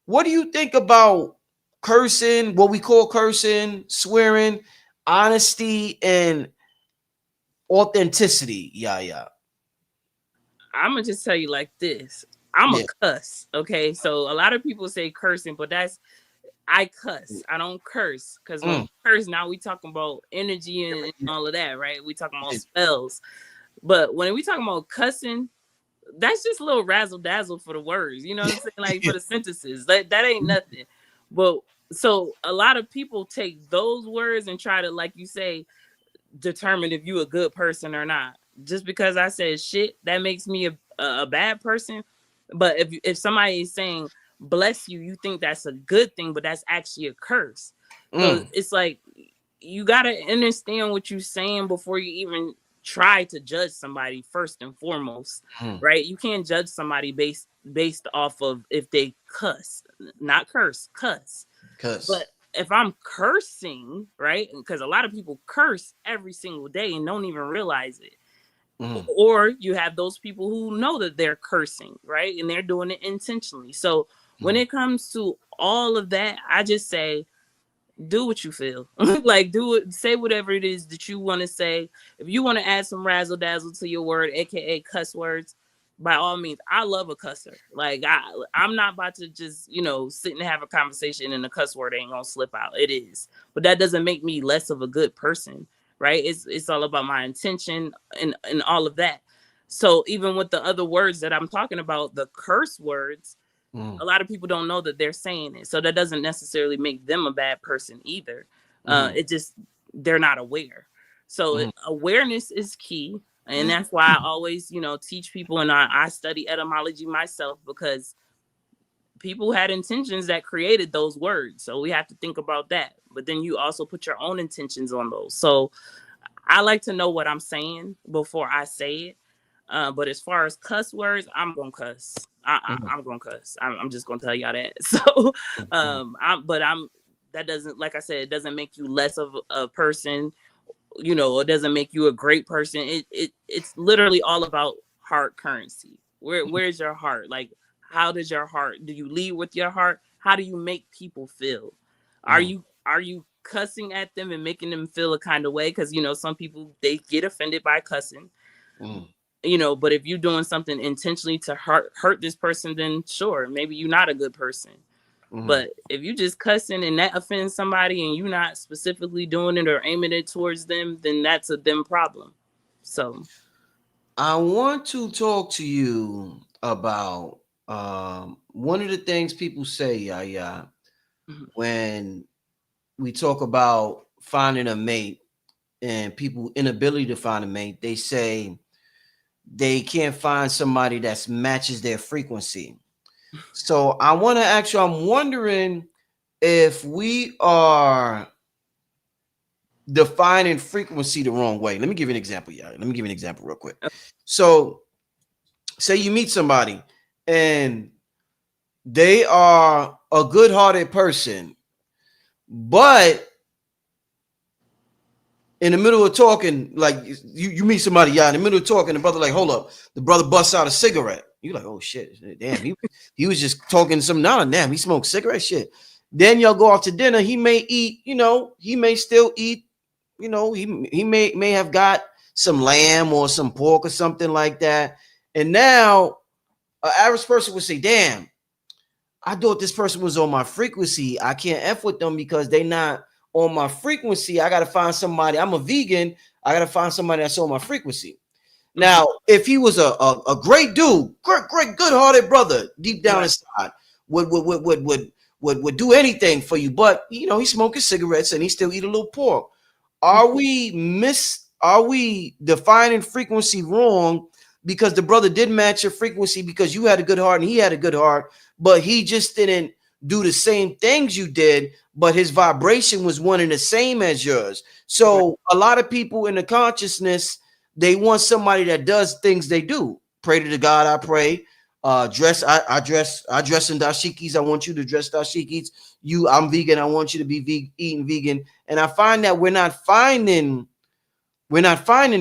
what do you think about cursing, what we call cursing, swearing, honesty, and authenticity. Yeah. I'm gonna just tell you like this. I'm a Yeah. cuss. Okay. So a lot of people say cursing, but I cuss. I don't curse. Because when we Mm, curse, now we talking about energy and all of that, right? We talking about yeah. spells. But when we talking about cussing, that's just a little razzle dazzle for the words. You know what I'm saying? Like for the sentences. That ain't nothing. But so a lot of people take those words and try to, like you say, determine if you a good person or not. Just because I said shit, that makes me a bad person. But if somebody is saying bless you, you think that's a good thing, but that's actually a curse. So Mm, it's like you gotta understand what you're saying before you even try to judge somebody first and foremost, mm, right? You can't judge somebody based off of if they cuss, not curse, cuss. But Cuz. if I'm cursing, right? Because a lot of people curse every single day and don't even realize it. Mm, Or you have those people who know that they're cursing, right? And they're doing it intentionally. So when mm, it comes to all of that, I just say, do what you feel. Like do it, say whatever it is that you want to say. If you want to add some razzle dazzle to your word, aka cuss words, by all means. I love a cusser. Like I'm not about to just, sit and have a conversation and the cuss word ain't gonna slip out. It is. But that doesn't make me less of a good person, right? It's all about my intention and all of that. So even with the other words that I'm talking about, the curse words, mm, a lot of people don't know that they're saying it, so that doesn't necessarily make them a bad person either. mm, It just, they're not aware. So mm, awareness is key, and that's why I always teach people, and I study etymology myself, because people had intentions that created those words, so we have to think about that. But then you also put your own intentions on those. So I like to know what I'm saying before I say it. But as far as cuss words, I'm gonna cuss. mm, I'm gonna cuss. I'm just gonna tell y'all that. So, mm, I'm. That doesn't, like I said, it doesn't make you less of a person. It doesn't make you a great person. It's literally all about heart currency. Where's your heart? Like, how does your heart? Do you lead with your heart? How do you make people feel? Are mm, you cussing at them and making them feel a kind of way, because you know some people, they get offended by cussing, Mm, you know. But if you're doing something intentionally to hurt this person, then sure, maybe you're not a good person. mm. But if you just cussing and that offends somebody and you're not specifically doing it or aiming it towards them, then that's a them problem. So I want to talk to you about one of the things people say, yeah, mhm. when we talk about finding a mate and people inability to find a mate, they say they can't find somebody that matches their frequency. So I want to ask you, I'm wondering if we are defining frequency the wrong way. Let me give you an example. Yeah, let me give you an example real quick. So say you meet somebody and they are a good-hearted person, but in the middle of talking, like you meet somebody, yeah, in the middle of talking, the brother like, hold up, the brother busts out a cigarette. You like, oh shit, damn, he was just talking some damn, he smoked cigarette shit. Then y'all go out to dinner. He may eat, he may still eat, he may have got some lamb or some pork or something like that. And now an average person would say, damn, I thought this person was on my frequency. I can't F with them because they not on my frequency. I got to find somebody. I'm a vegan. I got to find somebody that's on my frequency. Now, if he was a great dude, great, good-hearted brother, deep down Right. inside, would do anything for you, but he's smoking cigarettes and he still eat a little pork. Are we defining frequency wrong because the brother did match your frequency because you had a good heart and he had a good heart, but he just didn't do the same things you did, but his vibration was one and the same as yours. Right. So a lot of people in the consciousness, they want somebody that does things they do. Pray to the God, I pray. I dress in dashikis. I want you to dress dashikis. I'm vegan. I want you to be eating vegan. And I find that we're not finding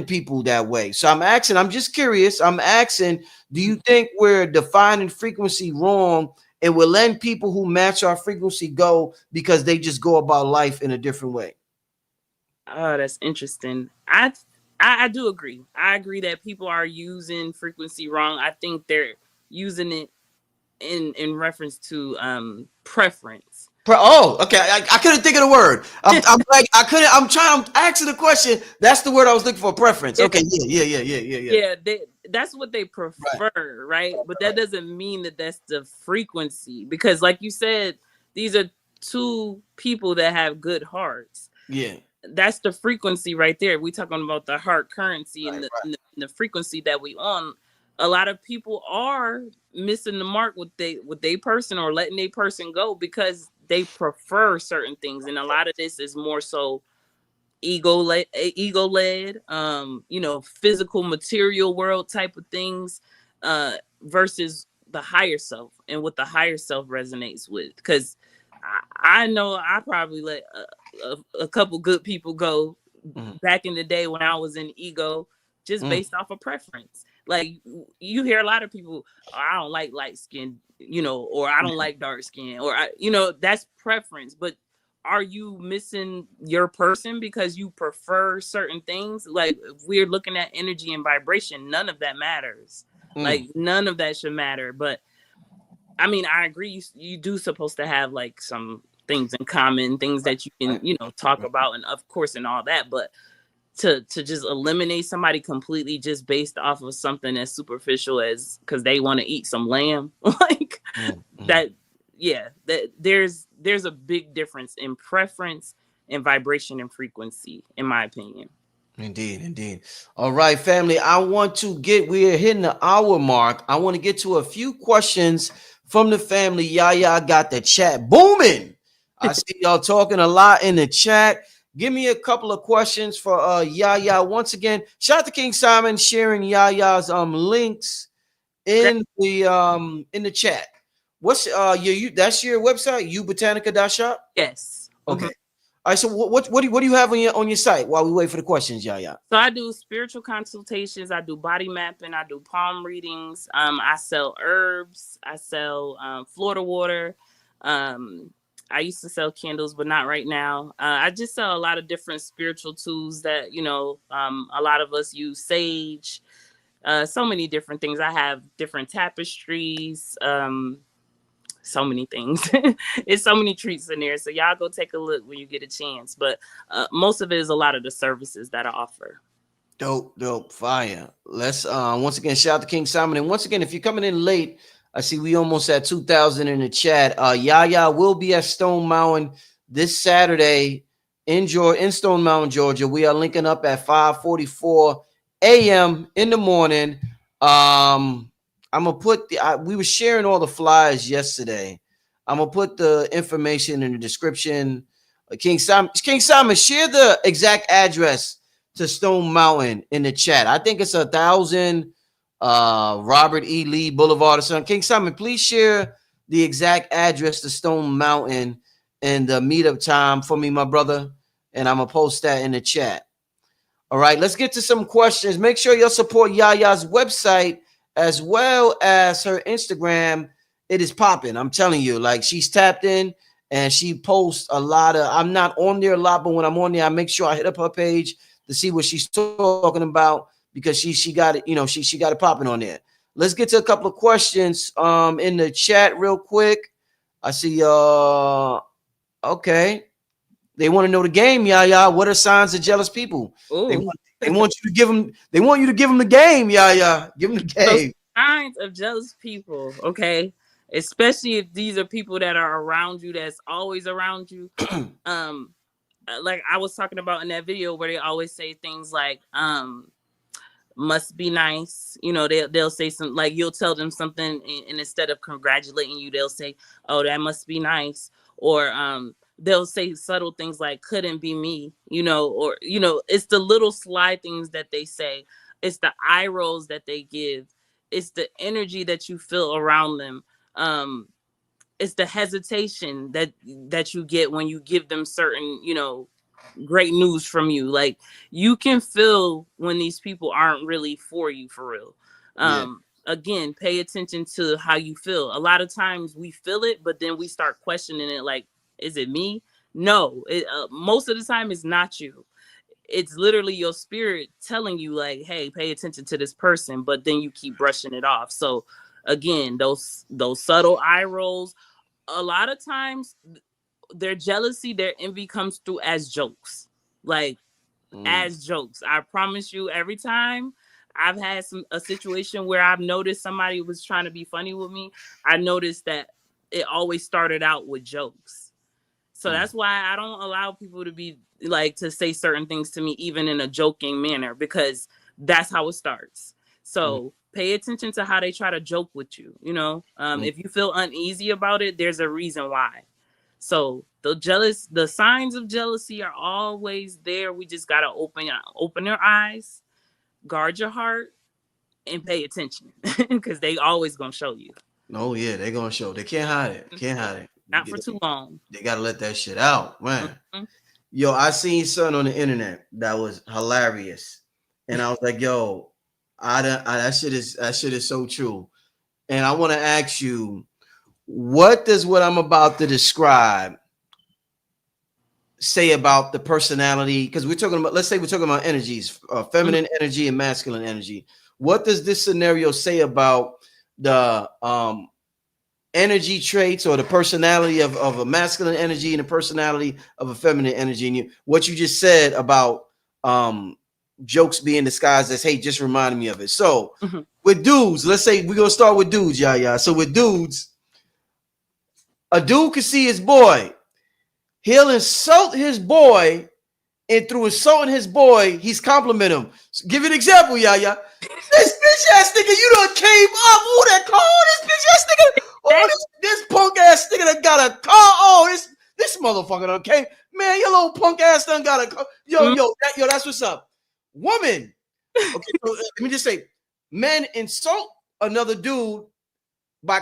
people that way. So I'm just curious. I'm asking, do you think we're defining frequency wrong and we're letting people who match our frequency go because they just go about life in a different way? Oh, that's interesting. I do agree. I agree that people are using frequency wrong. I think they're using it in reference to preference. Oh, okay. I couldn't think of the word. I'm like, I couldn't. I'm asking the question. That's the word I was looking for. Preference. Okay. Yeah. Yeah, that's what they Right. prefer, right? But that doesn't mean that that's the frequency, because like you said, these are two people that have good hearts. Yeah. That's the frequency right there. We talking about the heart currency and Right. the frequency that we on. A lot of people are missing the mark with they person, or letting they person go because they prefer certain things, and a lot of this is more so ego led, physical material world type of things, versus the higher self and what the higher self resonates with. Because I know I probably let a couple good people go Mhm. back in the day when I was in ego, just Mm. based off of preference. Like, you hear a lot of people, "Oh, I don't like light skin, or I don't like dark skin, or that's preference. But are you missing your person because you prefer certain things? Like, if we're looking at energy and vibration, none of that matters. Mm. Like, none of that should matter. But I mean, I agree. You do supposed to have like some things in common, things that you can, Right. talk Right. about, and of course, and all that. But to just eliminate somebody completely just based off of something as superficial as because they want to eat some lamb, like Mm. Mm. that. Yeah, that there's a big difference in preference and vibration and frequency, in my opinion. Indeed. All right, family. We are hitting the hour mark. I want to get to a few questions from the family. Yaya got the chat booming. I see y'all talking a lot in the chat. Give me a couple of questions for Yaya. Once again, shout out to King Simon sharing Yaya's links That, in the chat. What's that's your website, ubotanica.shop? yes. Okay. Mhm. All right, so what do you have on your site while we wait for the questions, Yaya? So I do spiritual consultations. I do body mapping. I do palm readings. I sell herbs. I sell Florida water. Um, I used to sell candles, but not right now. I just sell a lot of different spiritual tools that, a lot of us use: sage, so many different things. I have different tapestries, so many things. It's so many treats in there. So y'all go take a look when you get a chance. But most of it is a lot of the services that I offer. Dope, fire. Let's once again shout out to King Simon. And once again, if you're coming in late, I see we almost at 2,000 in the chat. Yaya will be at Stone Mountain this Saturday in Stone Mountain, Georgia. We are linking up at 5:44 a.m. in the morning. I'm gonna put we were sharing all the flyers yesterday. I'm gonna put the information in the description. King Simon, share the exact address to Stone Mountain in the chat. I think it's 1,000 Robert E. Lee Boulevard or something. King Simon, please share the exact address to Stone Mountain and the meetup time for me, my brother. And I'm gonna post that in the chat. All right, let's get to some questions. Make sure you'll support Yaya's website as well as her Instagram. It is popping. I'm telling you, like, she's tapped in and she posts a lot of. I'm not on there a lot, but when I'm on there, I make sure I hit up her page to see what she's talking about, because she got it, she got it popping on there. Let's get to a couple of questions in the chat real quick. I see okay. They want to know the game, Yaya. What are signs of jealous people? They want you to give them. They want you to give them the game, Yaya. Give them the game. So, signs of jealous people, okay? Especially if these are people that are around you, that's always around you. Like I was talking about in that video where they always say things like, must be nice. They'll say something like, you'll tell them something, and instead of congratulating you, they'll say, oh, that must be nice. Or they'll say subtle things like, couldn't be me, or, it's the little sly things that they say. It's the eye rolls that they give. It's the energy that you feel around them. It's the hesitation that you get when you give them certain, great news from you. Like, you can feel when these people aren't really for you for real. Again, pay attention to how you feel. A lot of times we feel it, but then we start questioning it, like, is it me? No, most of the time it's not you. It's literally your spirit telling you, like, hey, pay attention to this person, but then you keep brushing it off. So again, those subtle eye rolls, a lot of times their jealousy, their envy comes through as jokes. Like, as jokes. I promise you, every time I've had a situation where I've noticed somebody was trying to be funny with me, I noticed that it always started out with jokes. So that's why I don't allow people to be like, to say certain things to me, even in a joking manner, because that's how it starts. So pay attention to how they try to joke with you. If you feel uneasy about it, there's a reason why. So the signs of jealousy are always there. We just gotta open your eyes, guard your heart, and pay attention, because they always gonna show you. Oh yeah, they're gonna show. They can't hide it. Can't hide it. Not for too long. They gotta let that shit out, man. Yo, I seen something on the internet that was hilarious, and I was like, yo, that shit is so true. And I want to ask you, what does what I'm about to describe say about the personality? Because we're talking about, let's say we're talking about energies, feminine energy and masculine energy. What does this scenario say about the energy traits or the personality of a masculine energy and the personality of a feminine energy? And what you just said about jokes being disguised as, hey, just reminded me of it. So with dudes, let's say we're gonna start with dudes, Yaya. So with dudes, a dude can see his boy, he'll insult his boy, and through insulting his boy, he's complimenting him. So give you an example, Yaya. This bitch ass nigga, you done came up. Oh, that car. This bitch ass nigga. Oh, this punk ass nigga that got a car. Oh, this motherfucker done came. Man, your little punk ass done got a car. Yo, that's what's up. Woman. Okay, so let me just say, men insult another dude by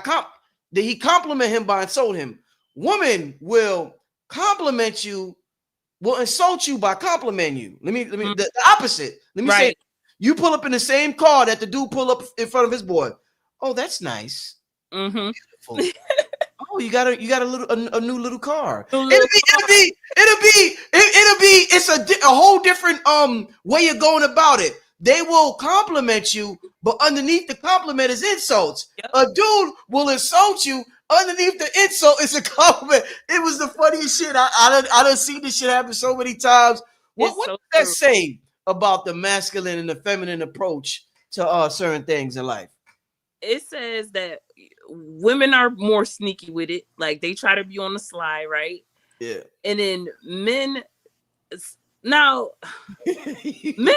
did he compliment him by insulting him? Woman will compliment you, will insult you by complimenting you. Let me the opposite. Let me say, you pull up in the same car that the dude pull up in front of his boy. Oh, that's nice. Beautiful. Oh, you got a new little car. New It'll little be car. it's a whole different way of going about it. They will compliment you, but underneath the compliment is insults. Yep. A dude will insult you. Underneath the insult is a compliment. It was the funniest shit. I done seen this shit happen so many times. It's What so does that true. say about the masculine and the feminine approach to certain things in life? It says that women are more sneaky with it. Like they try to be on the sly, right? Yeah. And then men now men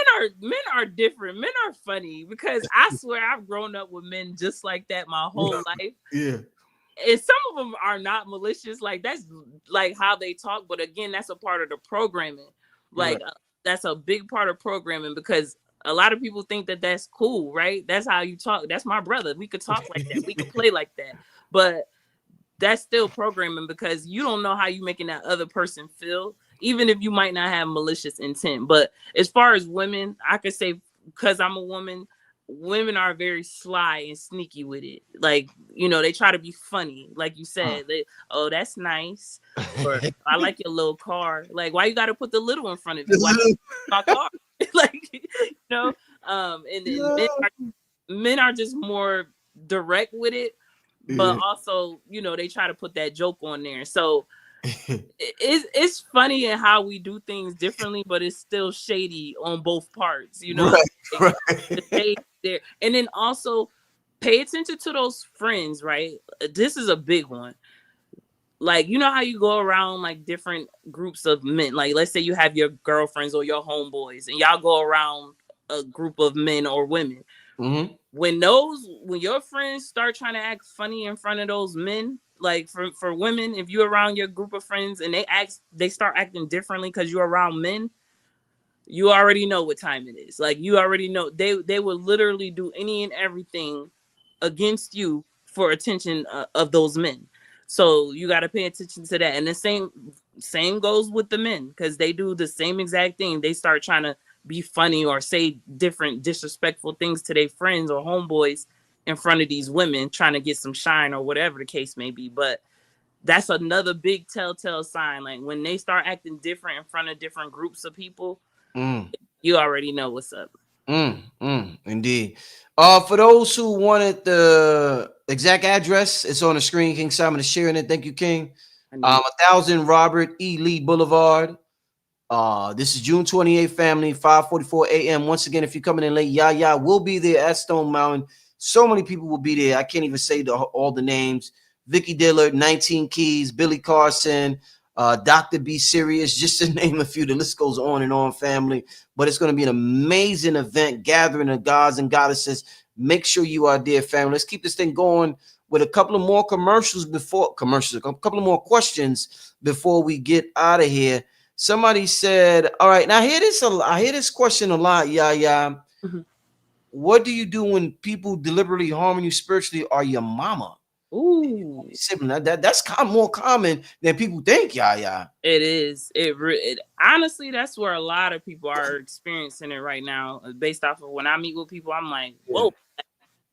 are different. Men are funny because I swear I've grown up with men just like that my whole life. Yeah. And some of them are not malicious. Like that's like how they talk. But again, that's a part of the programming. Like that's a big part of programming because a lot of people think that that's cool, right? That's how you talk. That's my brother. We could talk like that. We could play like that. But that's still programming because you don't know how you making that other person feel, even if you might not have malicious intent. But as far as women, I could say because I'm a woman, women are very sly and sneaky with it. Like, you know, they try to be funny. Like you said, oh, that's nice. Or I like your little car. Like, why you got to put the little in front of you? Why my car? Like, you know, and then men are just more direct with it. But also, you know, they try to put that joke on there. So it's funny in how we do things differently, but it's still shady on both parts, you know. Right. The shade there. And then also pay attention to those friends, right? This is a big one. Like, you know how you go around like different groups of men. Like, let's say you have your girlfriends or your homeboys, and y'all go around a group of men or women. Mm-hmm. When your friends start trying to act funny in front of those men, like for women, if you're around your group of friends and they start acting differently because you're around men, you already know what time it is. Like you already know they will literally do any and everything against you for attention of those men. So you got to pay attention to that. And the same goes with the men because they do the same exact thing. They start trying to be funny or say different disrespectful things to their friends or homeboys in front of these women trying to get some shine or whatever the case may be. But that's another big telltale sign. Like when they start acting different in front of different groups of people, you already know what's up. Indeed. For those who wanted the exact address, it's on the screen. King Simon is sharing it. Thank you, King. 1000 Robert E. Lee Boulevard. This is June 28th, family, 5:44 a.m. Once again, if you're coming in late, Yaya will be there at Stone Mountain. So many people will be there. I can't even say all the names. Vicky Dillard, 19 Keys, Billy Carson, Dr. B Serious, just to name a few. The list goes on and on, family. But it's going to be an amazing event, gathering of gods and goddesses. Make sure you are there, family. Let's keep this thing going with a couple of more a couple of more questions before we get out of here. Somebody said, all right, now I hear this question a lot, Yaya. Mm-hmm. What do you do when people deliberately harm you spiritually or your mama? Ooh, sibling. That's more common than people think, Yaya. it is. It honestly, that's where a lot of people are experiencing it right now. Based off of when I meet with people, I'm like, whoa,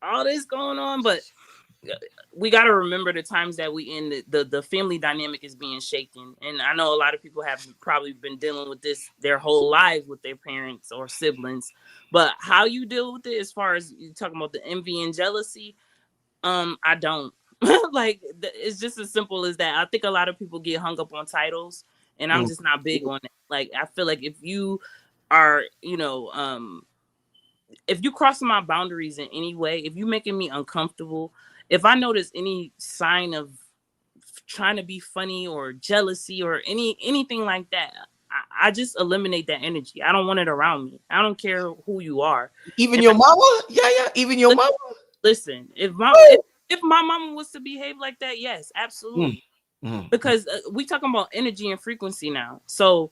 all this going on, but we got to remember the times that we in the family dynamic is being shaken. And I know a lot of people have probably been dealing with this their whole lives with their parents or siblings, but how you deal with it as far as you talking about the envy and jealousy, I don't. Like it's just as simple as that. I think a lot of people get hung up on titles, and I'm just not big on it. Like I feel like if you are, if you crossing my boundaries in any way, if you making me uncomfortable, if I notice any sign of trying to be funny or jealousy or anything like that, I just eliminate that energy. I don't want it around me. I don't care who you are. Even your mama? Yeah. Even your mama? Listen, if my mama was to behave like that, yes, absolutely. Because we talking about energy and frequency now. So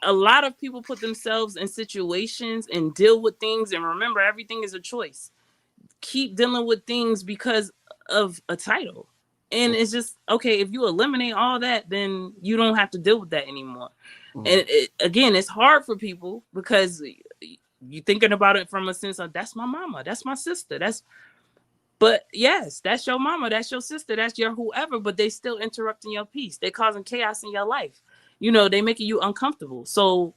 a lot of people put themselves in situations and deal with things. And remember, everything is a choice. Keep dealing with things because of a title. And it's just, okay, if you eliminate all that, then you don't have to deal with that anymore. And again, it's hard for people because you're thinking about it from a sense of, that's my mama, that's my sister, But yes, that's your mama, that's your sister, that's your whoever, but they still interrupting your peace. They causing chaos in your life. They making you uncomfortable. So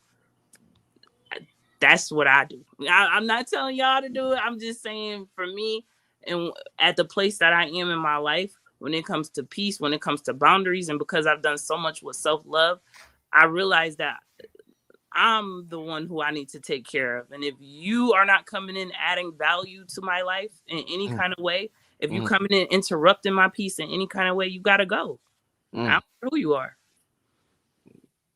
that's what I do. I'm not telling y'all to do it. I'm just saying for me and at the place that I am in my life, when it comes to peace, when it comes to boundaries, and because I've done so much with self love, I realize that I'm the one who I need to take care of. And if you are not coming in adding value to my life in any Mm, kind of way, if you mm, coming in interrupting my peace in any kind of way, you gotta go. I mm. don't care who you are.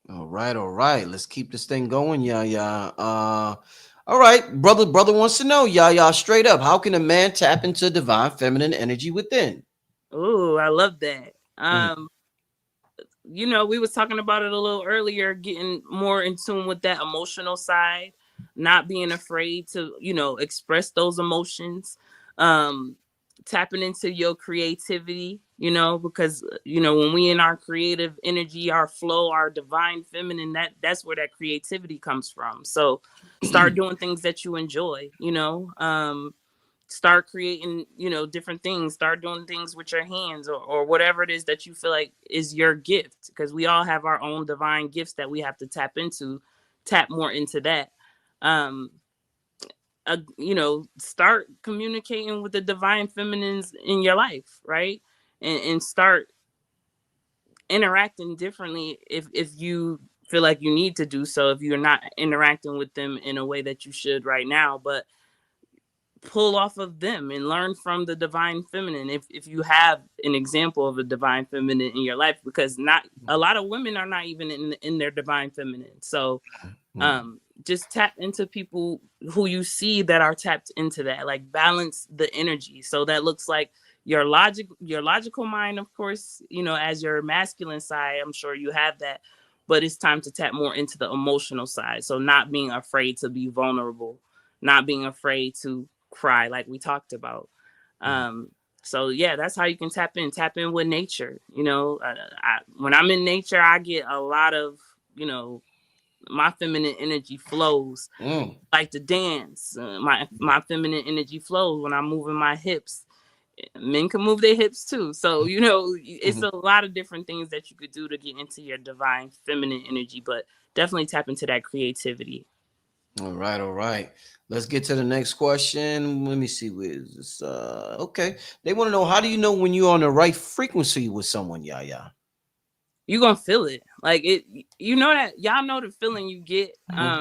All right, all right. Let's keep this thing going, yeah. All right, brother wants to know, yeah, straight up. How can a man tap into divine feminine energy within? Oh, I love that. Mm, We was talking about it a little earlier, getting more in tune with that emotional side, not being afraid to, express those emotions, um, tapping into your creativity, because when we in our creative energy, our flow, our divine feminine, that's where that creativity comes from. So start doing things that you enjoy, start creating different things, start doing things with your hands, or whatever it is that you feel like is your gift, because we all have our own divine gifts that we have to tap more into that. um start communicating with the divine feminines in your life, right? And start interacting differently if you feel like you need to do so, if you're not interacting with them in a way that you should right now. But pull off of them and learn from the divine feminine if you have an example of a divine feminine in your life, because not a lot of women are not even in their divine feminine. So mm, just tap into people who you see that are tapped into that, like balance the energy. So that looks like your logical mind, of course, as your masculine side. I'm sure you have that, but it's time to tap more into the emotional side. So not being afraid to be vulnerable, not being afraid to cry, like we talked about. mm. um so yeah, that's how you can tap in with nature. When I'm in nature, I get a lot of, my feminine energy flows. Mm. Like to dance, my feminine energy flows when I'm moving my hips. Men can move their hips too, so it's Mhm. a lot of different things that you could do to get into your divine feminine energy, but definitely tap into that creativity. All right, all right. Let's get to the next question. Let me see. Where is this? Okay. They want to know, how do you know when you're on the right frequency with someone, yeah. You're gonna feel it, like it. That y'all know the feeling you get. Mm-hmm.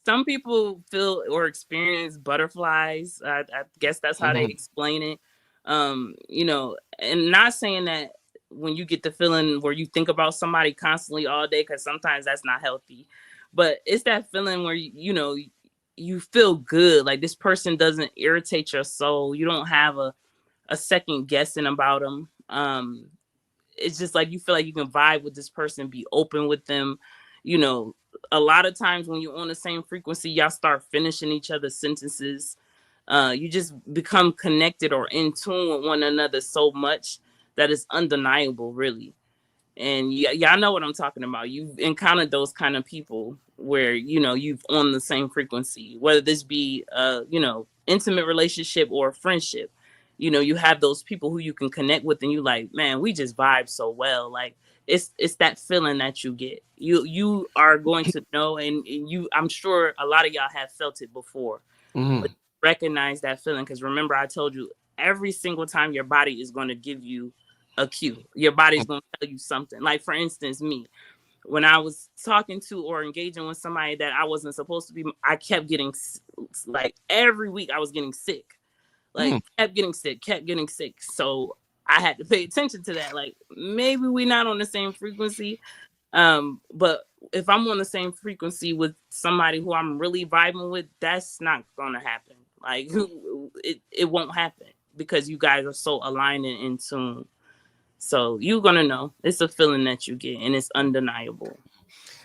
Some people feel or experience butterflies. I guess that's how they Mm-hmm. explain it. And not saying that when you get the feeling where you think about somebody constantly all day, because sometimes that's not healthy. But it's that feeling where you feel good, like this person doesn't irritate your soul. You don't have a second guessing about them. It's just like you feel like you can vibe with this person, be open with them. You know, a lot of times when you're on the same frequency, y'all start finishing each other's sentences. You just become connected or in tune with one another so much that it's undeniable, really. And y'all know what I'm talking about. You've encountered those kind of people where you've on the same frequency, whether this be intimate relationship or friendship. You have those people who you can connect with, and you like, man, we just vibe so well. Like it's that feeling that you get. You are going to know, and I'm sure a lot of y'all have felt it before, Mm-hmm. but recognize that feeling, because remember I told you, every single time your body is going to give you a cue. Your body's going to tell you something. Like for instance, me, when I was talking to or engaging with somebody that I wasn't supposed to be, I kept getting, like every week I was getting sick, like kept getting sick. So I had to pay attention to that. Like maybe we're not on the same frequency. But if I'm on the same frequency with somebody who I'm really vibing with, that's not gonna happen. Like it won't happen, because you guys are so aligned and in tune. So you're gonna know. It's a feeling that you get, and it's undeniable.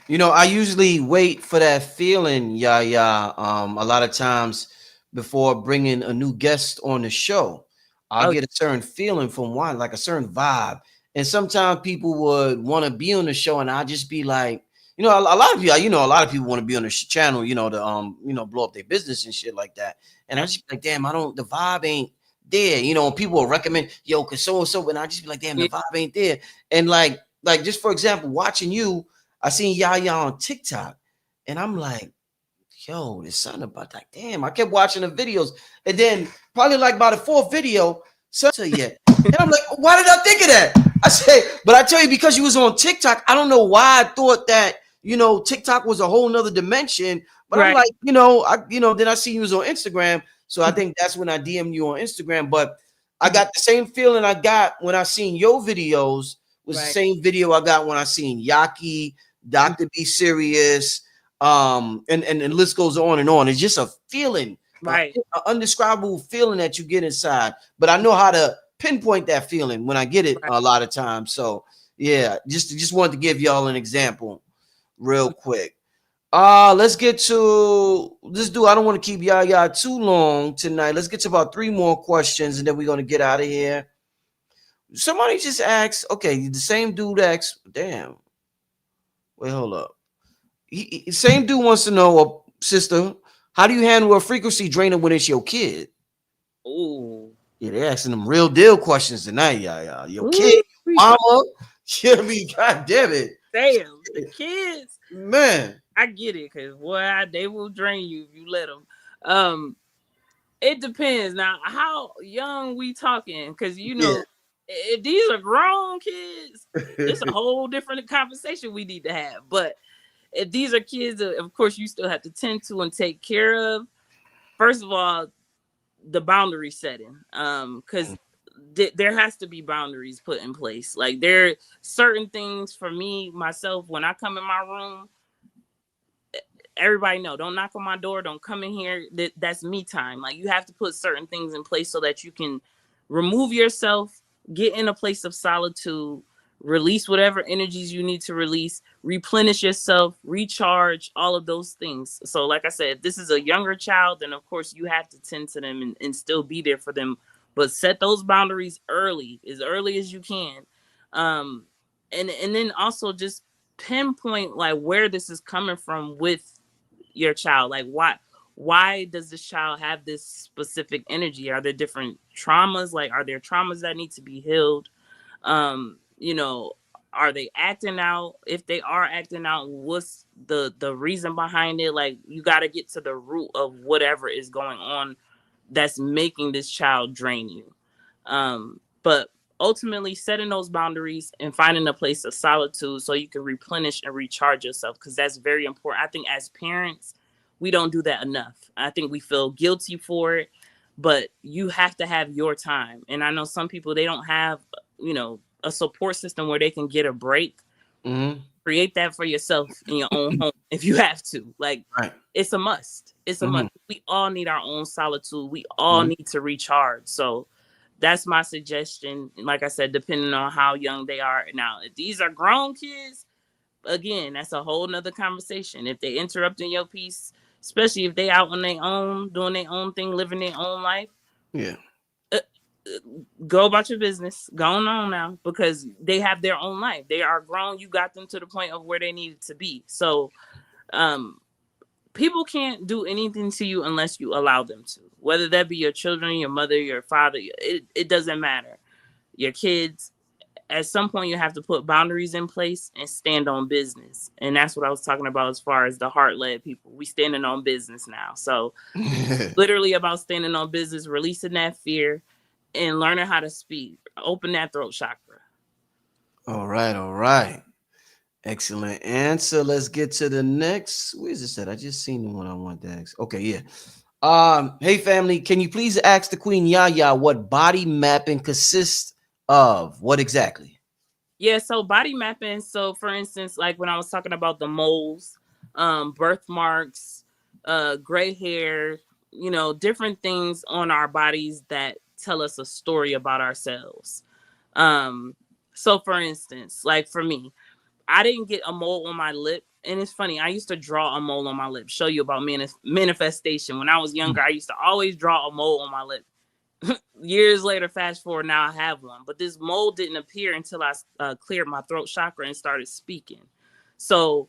I usually wait for that feeling, yeah. A lot of times before bringing a new guest on the show, I'll Oh, get a certain feeling from one, like a certain vibe. And sometimes people would want to be on the show, and I'll just be like, a lot of people, a lot of people want to be on the channel, to blow up their business and shit like that. And I yeah. just be like, damn, I don't, the vibe ain't there. You know, and people will recommend, yo, cause so and so, and I just be like, damn, the vibe ain't there. And like just for example, watching you, I seen Yaya on TikTok, and I'm like, yo, there's something about that. Damn, I kept watching the videos, and then probably like by the fourth video, so yet, and I'm like, why did I think of that? I say, but I tell you, because you was on TikTok, I don't know why I thought that, you know, TikTok was a whole nother dimension. But I'm Right. like, you know, then I see you was on Instagram, so I think that's when I DM you on Instagram. But I got the same feeling I got when I seen your videos. Was the Right. same video I got when I seen Yaki, Dr. Be Serious, and the list goes on and on. It's just a feeling, Right. an undescribable feeling that you get inside. But I know how to pinpoint that feeling when I get it Right. a lot of times. So yeah, just wanted to give y'all an example real quick. Let's get to this dude. I don't want to keep Yaya too long tonight. Let's get to about 3 more questions and then we're gonna get out of here. Somebody just asked, okay, the same dude asked, damn. Wait, hold up. Same dude wants to know, sister, how do you handle a frequency drainer when it's your kid? Ooh. Yeah, they're asking them real deal questions tonight, Yaya. Your kid, Ooh. mama. Yeah, I mean, god damn it. Damn, the kids. Man. I get it, cause boy, they will drain you if you let them. It depends. Now, how young we talking? Cause you Yeah. know, if these are grown kids, it's a whole different conversation we need to have. But if these are kids, of course, you still have to tend to and take care of. First of all, the boundary setting, because there has to be boundaries put in place. Like there are certain things for me myself when I come in my room, everybody know, don't knock on my door, don't come in here. That's me time. Like you have to put certain things in place so that you can remove yourself, get in a place of solitude, release whatever energies you need to release, replenish yourself, recharge, all of those things. So like I said, if this is a younger child, then of course you have to tend to them and still be there for them, but set those boundaries early as you can. um and then also just pinpoint like where this is coming from with your child. Like why does this child have this specific energy? Are there different traumas? Like are there traumas that need to be healed? You know, are they acting out? If they are acting out, what's the reason behind it? Like you got to get to the root of whatever is going on that's making this child drain you. But ultimately setting those boundaries and finding a place of solitude so you can replenish and recharge yourself, because that's very important. I think as parents, we don't do that enough. I think we feel guilty for it, but you have to have your time. And I know some people, they don't have, you know, a support system where they can get a break. Mm-hmm. Create that for yourself in your own home if you have to. Like Right. it's a must. It's a Mm-hmm. must. We all need our own solitude. We all Mm-hmm. need to recharge. So that's my suggestion. Like I said, depending on how young they are. Now, if these are grown kids, again, that's a whole nother conversation. If they interrupting your peace, especially if they out on their own, doing their own thing, living their own life, Yeah. uh, go about your business. Go on now, because they have their own life. They are grown. You got them to the point of where they needed to be. So, um, people can't do anything to you unless you allow them to. Whether that be your children, your mother, your father, it doesn't matter. Your kids, at some point you have to put boundaries in place and stand on business. And that's what I was talking about as far as the heart-led people. We standing on business now. So literally about standing on business, releasing that fear and learning how to speak. Open that throat chakra. All right, all right. Excellent answer. Let's get to the next. Where's this at? I just seen the one I want to ask. Okay, yeah. Hey family, can you please ask the Queen Yaya what body mapping consists of? What exactly? Yeah, so body mapping. So for instance, like when I was talking about the moles, birthmarks, gray hair, you know, different things on our bodies that tell us a story about ourselves. Um, so for instance, like for me, I didn't get a mole on my lip. And it's funny, I used to draw a mole on my lip, show you about manifestation. When I was younger, I used to always draw a mole on my lip. Years later, fast forward, now I have one. But this mole didn't appear until I cleared my throat chakra and started speaking. So,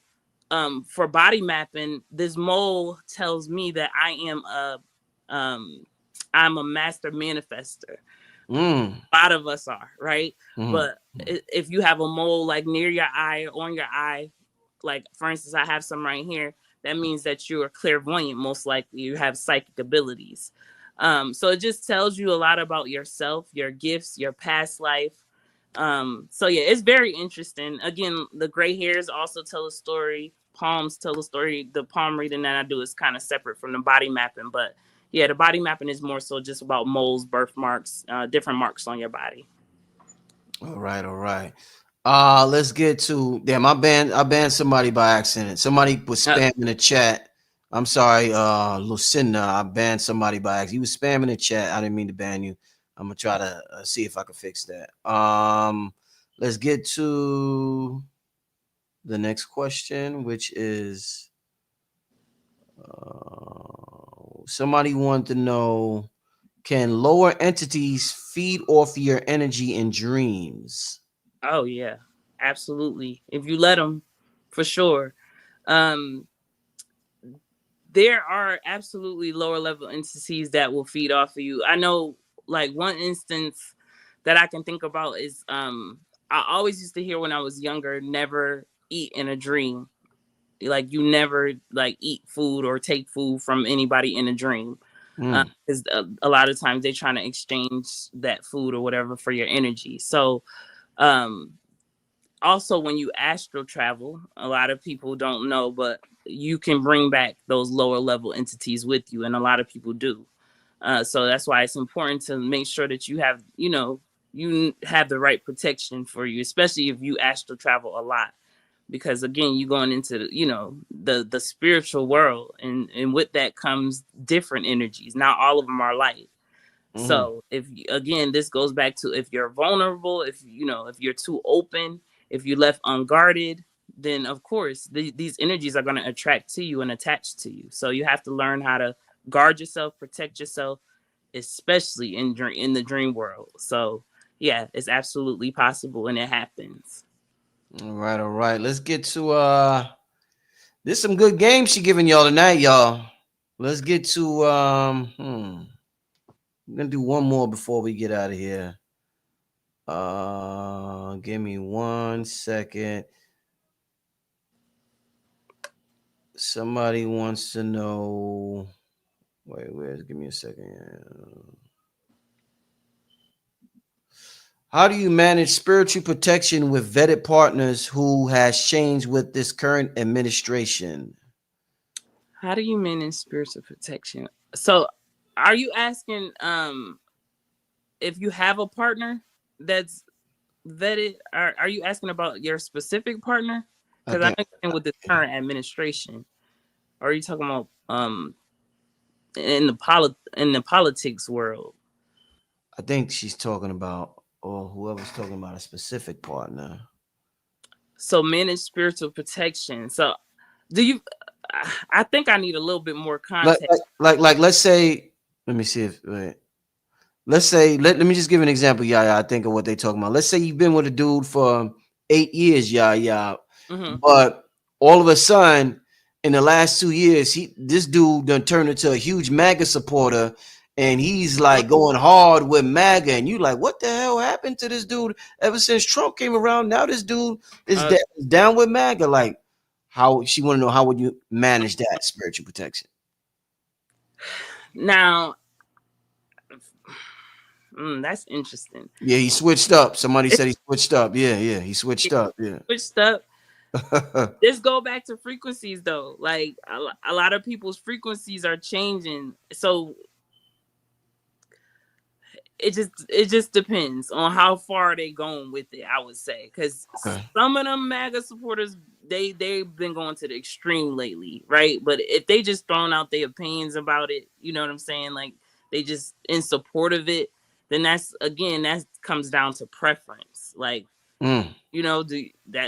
for body mapping, this mole tells me that I am a, um, I'm a master manifester. Mm. A lot of us are, right? Mm. But if you have a mole like near your eye or on your eye, like for instance, I have some right here, that means that you are clairvoyant. Most likely you have psychic abilities. So it just tells you a lot about yourself, your gifts, your past life. So yeah, it's very interesting. Again, the gray hairs also tell a story. Palms tell a story. The palm reading that I do is kind of separate from the body mapping, but yeah, the body mapping is more so just about moles, birthmarks, different marks on your body. All right, all right. Let's get to damn. I banned somebody by accident. Somebody was Uh, spamming the chat. I'm sorry, Lucinda. I banned somebody by accident. You was spamming the chat. I didn't mean to ban you. I'm gonna try to see if I can fix that. Let's get to the next question, which is somebody wanted to know: can lower entities feed off your energy in dreams? oh yeah, absolutely. If you let them, for sure. Um, there are absolutely lower level entities that will feed off of you. I know, like one instance that I can think about is I always used to hear when I was younger, never eat in a dream. Like you never like eat food or take food from anybody in a dream. Mm. Because a lot of times they're trying to exchange that food or whatever for your energy. So um also when you astral travel, a lot of people don't know, but you can bring back those lower level entities with you, and a lot of people do. So that's why it's important to make sure that you have, you have the right protection for you, especially if you astral travel a lot, because again, you're going into the spiritual world, and with that comes different energies. Not all of them are light. Mm. So again, this goes back to if you're vulnerable, if you're too open, if you left unguarded, then of course these energies are going to attract to you and attach to you. So you have to learn how to guard yourself, protect yourself, especially in the dream world. So yeah, it's absolutely possible and it happens. All right, all right. Let's get to there's some good games she giving y'all tonight, y'all. Let's get to I'm gonna do one more before we get out of here. Give me 1 second. Somebody wants to know. Wait, give me a second. How do you manage spiritual protection with vetted partners who has changed with this current administration? How do you manage spiritual protection? So are you asking if you have a partner that's vetted? Are you asking about your specific partner? I Because I know think you're saying with the current administration. Or are you talking about in the politics world? I think she's talking about, or whoever's talking about a specific partner. So manage spiritual protection. So do you? I think I need a little bit more Like, context. like, let's say, let me see if, wait. Let's say, let me just give an example, Yaya. I think of what they talking about. Let's say you've been with a dude for 8 years, Yaya, Hmm. but all of a sudden, in the last 2 years, this dude done turned into a huge MAGA supporter, and he's like going hard with MAGA, and you like, what the hell happened to this dude? Ever since Trump came around, now this dude is down with MAGA. Like, how she want to know how would you manage that spiritual protection? Now, that's interesting. Yeah, he switched up. Somebody said he switched up. Yeah, he switched up. Yeah. Switched up. Let's go back to frequencies though. Like a lot of people's frequencies are changing. So it just depends on how far they going with it, I would say, because Okay. some of them MAGA supporters, they've been going to the extreme lately, right? But if they just throwing out their opinions about it, you know what I'm saying, like they just in support of it, then that comes down to preference. Like, Mm.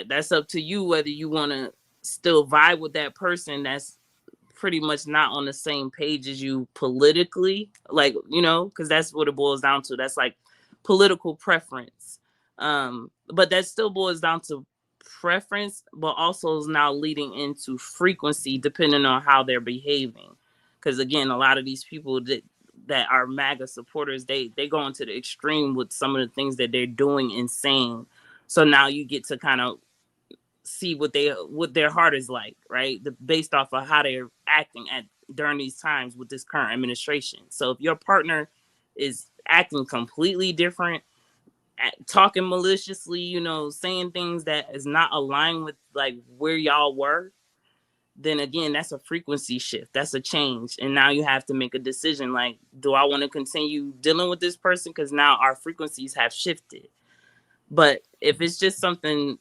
that's up to you whether you want to still vibe with that person that's pretty much not on the same page as you politically, like, because that's what it boils down to. That's like political preference. But that still boils down to preference, but also is now leading into frequency depending on how they're behaving. Because again, a lot of these people that that are MAGA supporters, they go into the extreme with some of the things that they're doing insane. So now you get to kind of see what their heart is like, right? Based off of how they're acting at during these times with this current administration. So if your partner is acting completely different, talking maliciously, saying things that is not aligned with like where y'all were, then again, that's a frequency shift. That's a change. And now you have to make a decision like, do I want to continue dealing with this person? Because now our frequencies have shifted. But if it's just something,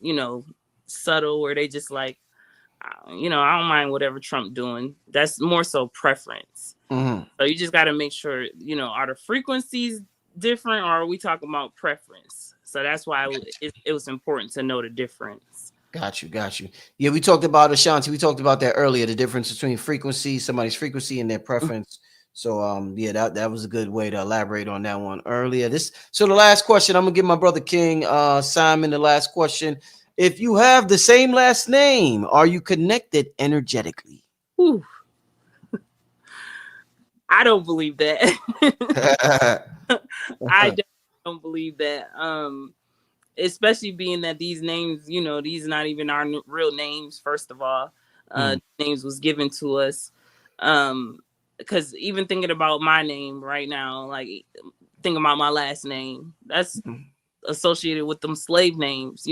subtle where they just like, I don't mind whatever Trump doing. That's more so preference. Mm-hmm. So you just got to make sure, are the frequencies different, or are we talking about preference? So that's why it was important to know the difference. Got you. Yeah, we talked about Ashanti. We talked about that earlier. The difference between frequency, somebody's frequency, and their preference. So, yeah, that was a good way to elaborate on that one earlier. So the last question, I'm gonna give my brother King Simon the last question. If you have the same last name, are you connected energetically? Whew. I don't believe that. I don't believe that. Especially being that these names, these not even our real names. First of all, names was given to us. Because even thinking about my name right now, like thinking about my last name, that's associated with them slave names,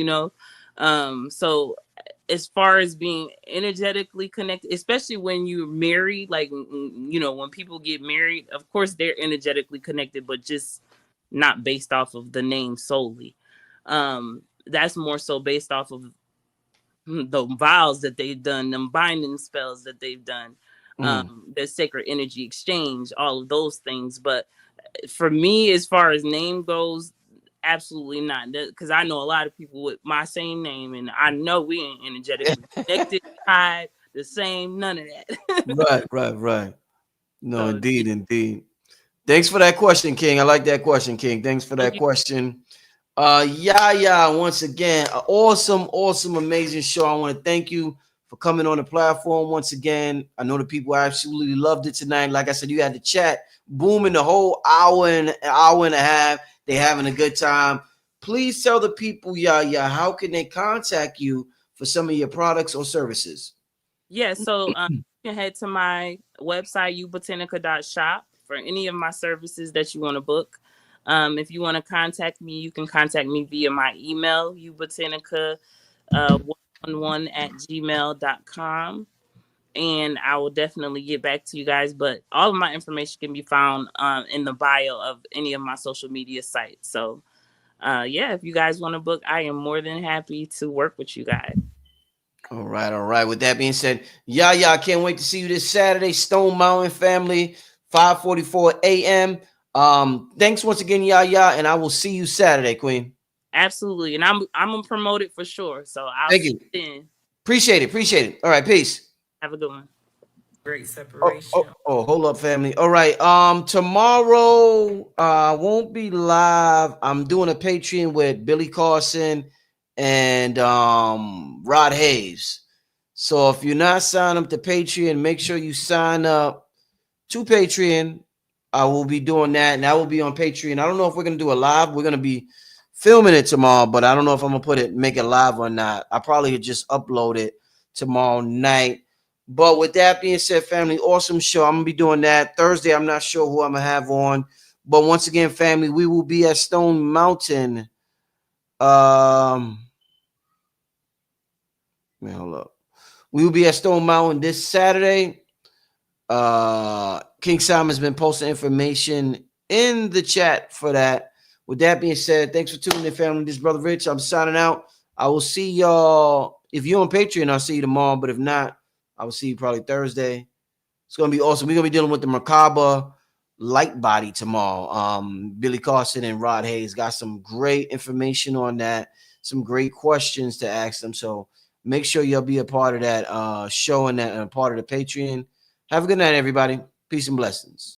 So as far as being energetically connected, especially when you're married, like, when people get married, of course they're energetically connected, but just not based off of the name solely. That's more so based off of the vows that they've done, them binding spells that they've done, the sacred energy exchange, all of those things. But for me, as far as name goes, absolutely not. Because I know a lot of people with my same name, and I know we ain't energetically connected, tied, the same, none of that. Right. No, So indeed. Thanks for that question, King. I like that question, King. Thanks for thank that you. question. Yaya, once again, an awesome, amazing show. I want to thank you for coming on the platform once again. I know the people absolutely loved it tonight. Like I said, you had the chat booming the whole hour and a half. They having a good time. Please tell the people, Yaya, how can they contact you for some of your products or services? Yeah, so you can head to my website, ubotanica.shop, for any of my services that you want to book. If you want to contact me, you can contact me via my email, ubotanica111@gmail.com. And I will definitely get back to you guys. But all of my information can be found in the bio of any of my social media sites. So, yeah, if you guys want to book, I am more than happy to work with you guys. All right. With that being said, Yaya, I can't wait to see you this Saturday, Stone Mountain family, 5:44 a.m. Thanks once again, Yaya, and I will see you Saturday, Queen. Absolutely. And I'm gonna promote it for sure. So I'll Thank see you. you then. Appreciate it. All right, peace. Have a good one. Great separation. Hold up, family. All right. Tomorrow won't be live. I'm doing a Patreon with Billy Carson and Rod Hayes. So if you're not signed up to Patreon, make sure you sign up to Patreon. I will be doing that, and that will be on Patreon. I don't know if we're gonna do a live. We're gonna be filming it tomorrow, but I don't know if I'm gonna make it live or not. I probably just upload it tomorrow night. But with that being said, family, awesome show. I'm gonna be doing that Thursday. I'm not sure who I'm gonna have on, but once again, family, we will be at Stone Mountain. Man, hold up. We will be at Stone Mountain this Saturday. King Simon's been posting information in the chat for that. With that being said, thanks for tuning in, family. This is Brother Rich. I'm signing out. I will see y'all. If you're on Patreon, I'll see you tomorrow. But if not, I will see you probably Thursday. It's gonna be awesome. We're gonna be dealing with the Merkaba light body tomorrow. Billy Carson and Rod Hayes got some great information on that, some great questions to ask them. So make sure you'll be a part of that show and that and a part of the Patreon. Have a good night, everybody. Peace and blessings.